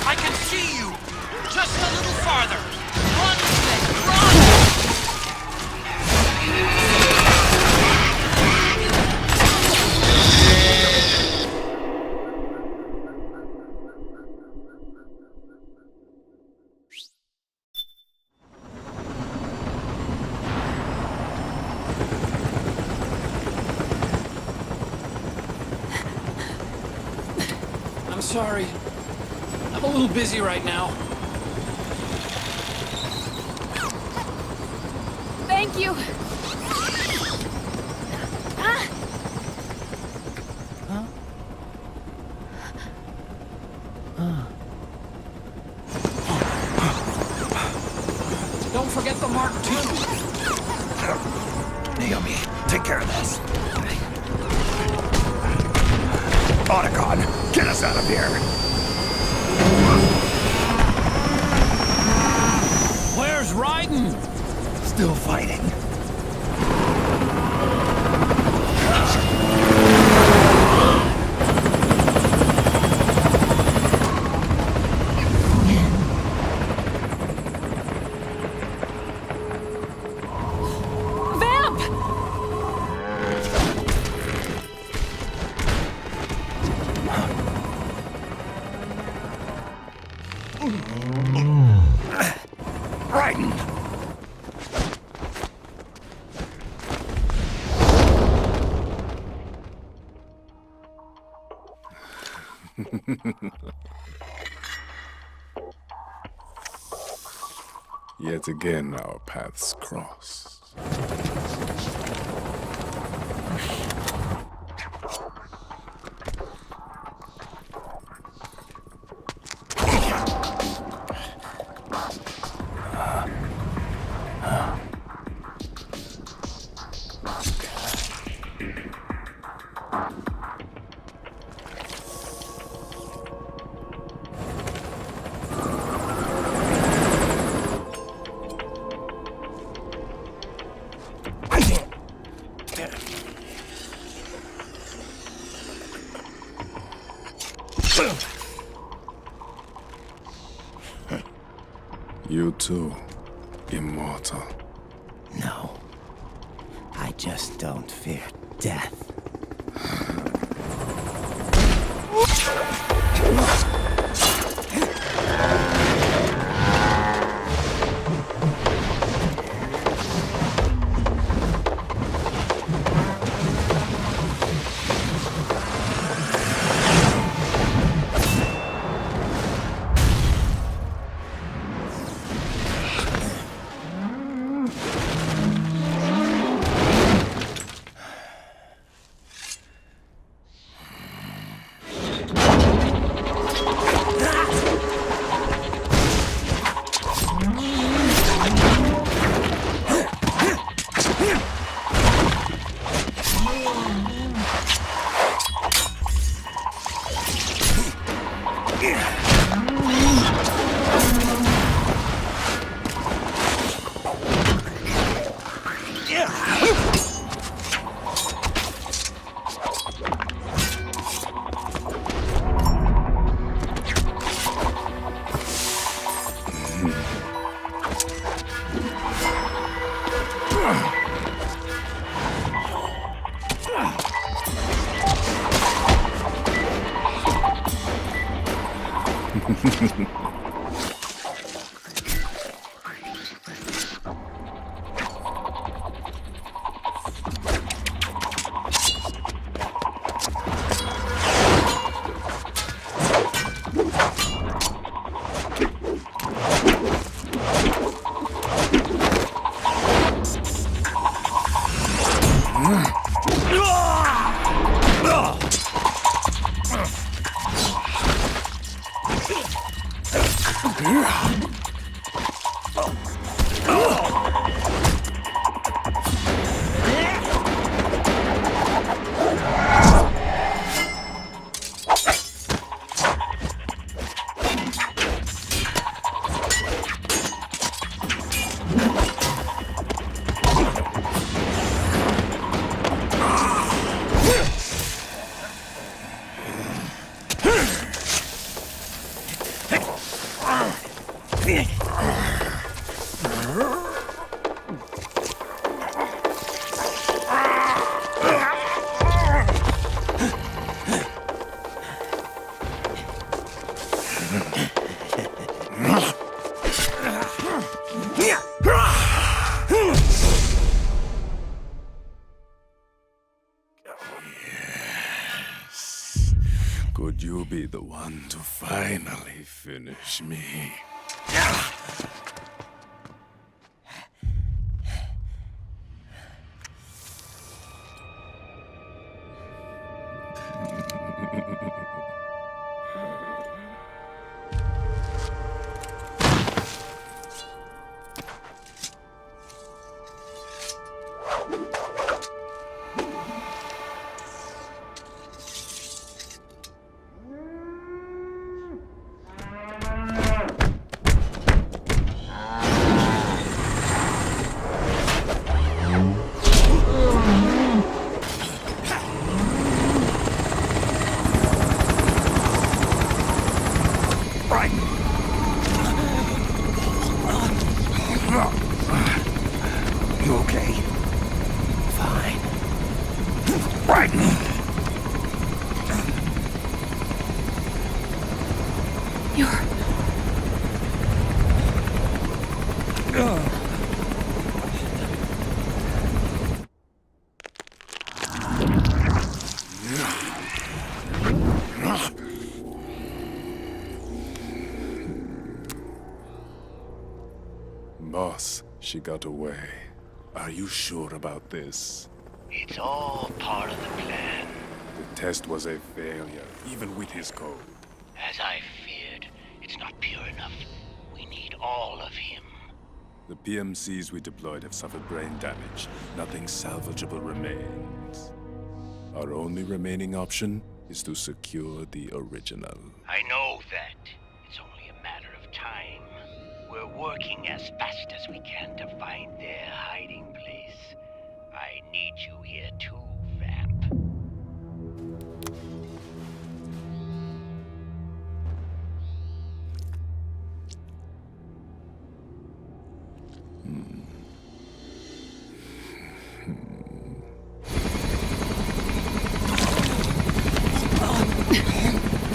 I can see you! Just a little farther! Run, Snake, run! I'm sorry. I'm a little busy right now. Thank you. Don't forget the Mark II. Naomi, take care of this. Otacon, get us out of here. Where's Raiden? Still fighting. Raiden! Yet again, our paths cross. You too, immortal. No. I just don't fear death. Could you be the one to finally finish me? You okay? Fine. Raiden! Boss, she got away. Are you sure about this? It's all part of the plan. The test was a failure, even with his code. As I feared, it's not pure enough. We need all of him. The PMCs we deployed have suffered brain damage. Nothing salvageable remains. Our only remaining option is to secure the original. I know that. It's only a matter of time. We're working as fast as we can to find their hiding place. I need you here too, Vamp.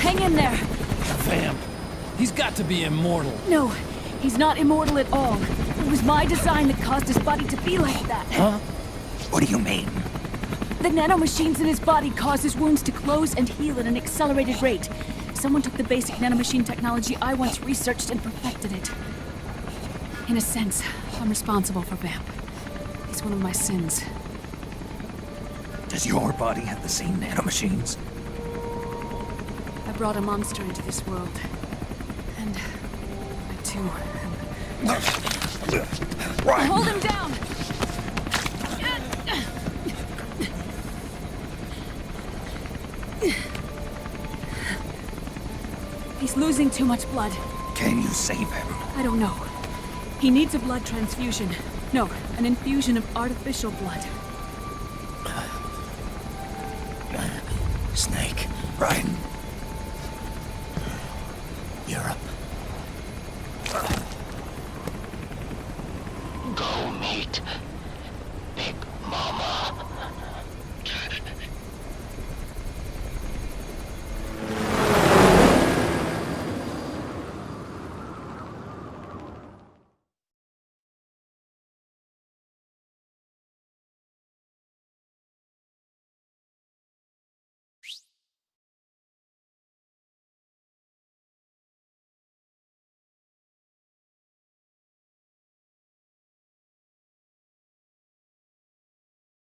Hang in there. Vamp. He's got to be immortal. No, he's not immortal at all. It was my design that caused his body to be like that. Huh? What do you mean? The nanomachines in his body cause his wounds to close and heal at an accelerated rate. Someone took the basic nanomachine technology I once researched and perfected it. In a sense, I'm responsible for Vamp. He's one of my sins. Does your body have the same nanomachines? I brought a monster into this world. And I too Right. Hold him down! He's losing too much blood. Can you save him? I don't know. He needs a blood transfusion. No, an infusion of artificial blood. Snake. Raiden. You're up. Go, mate.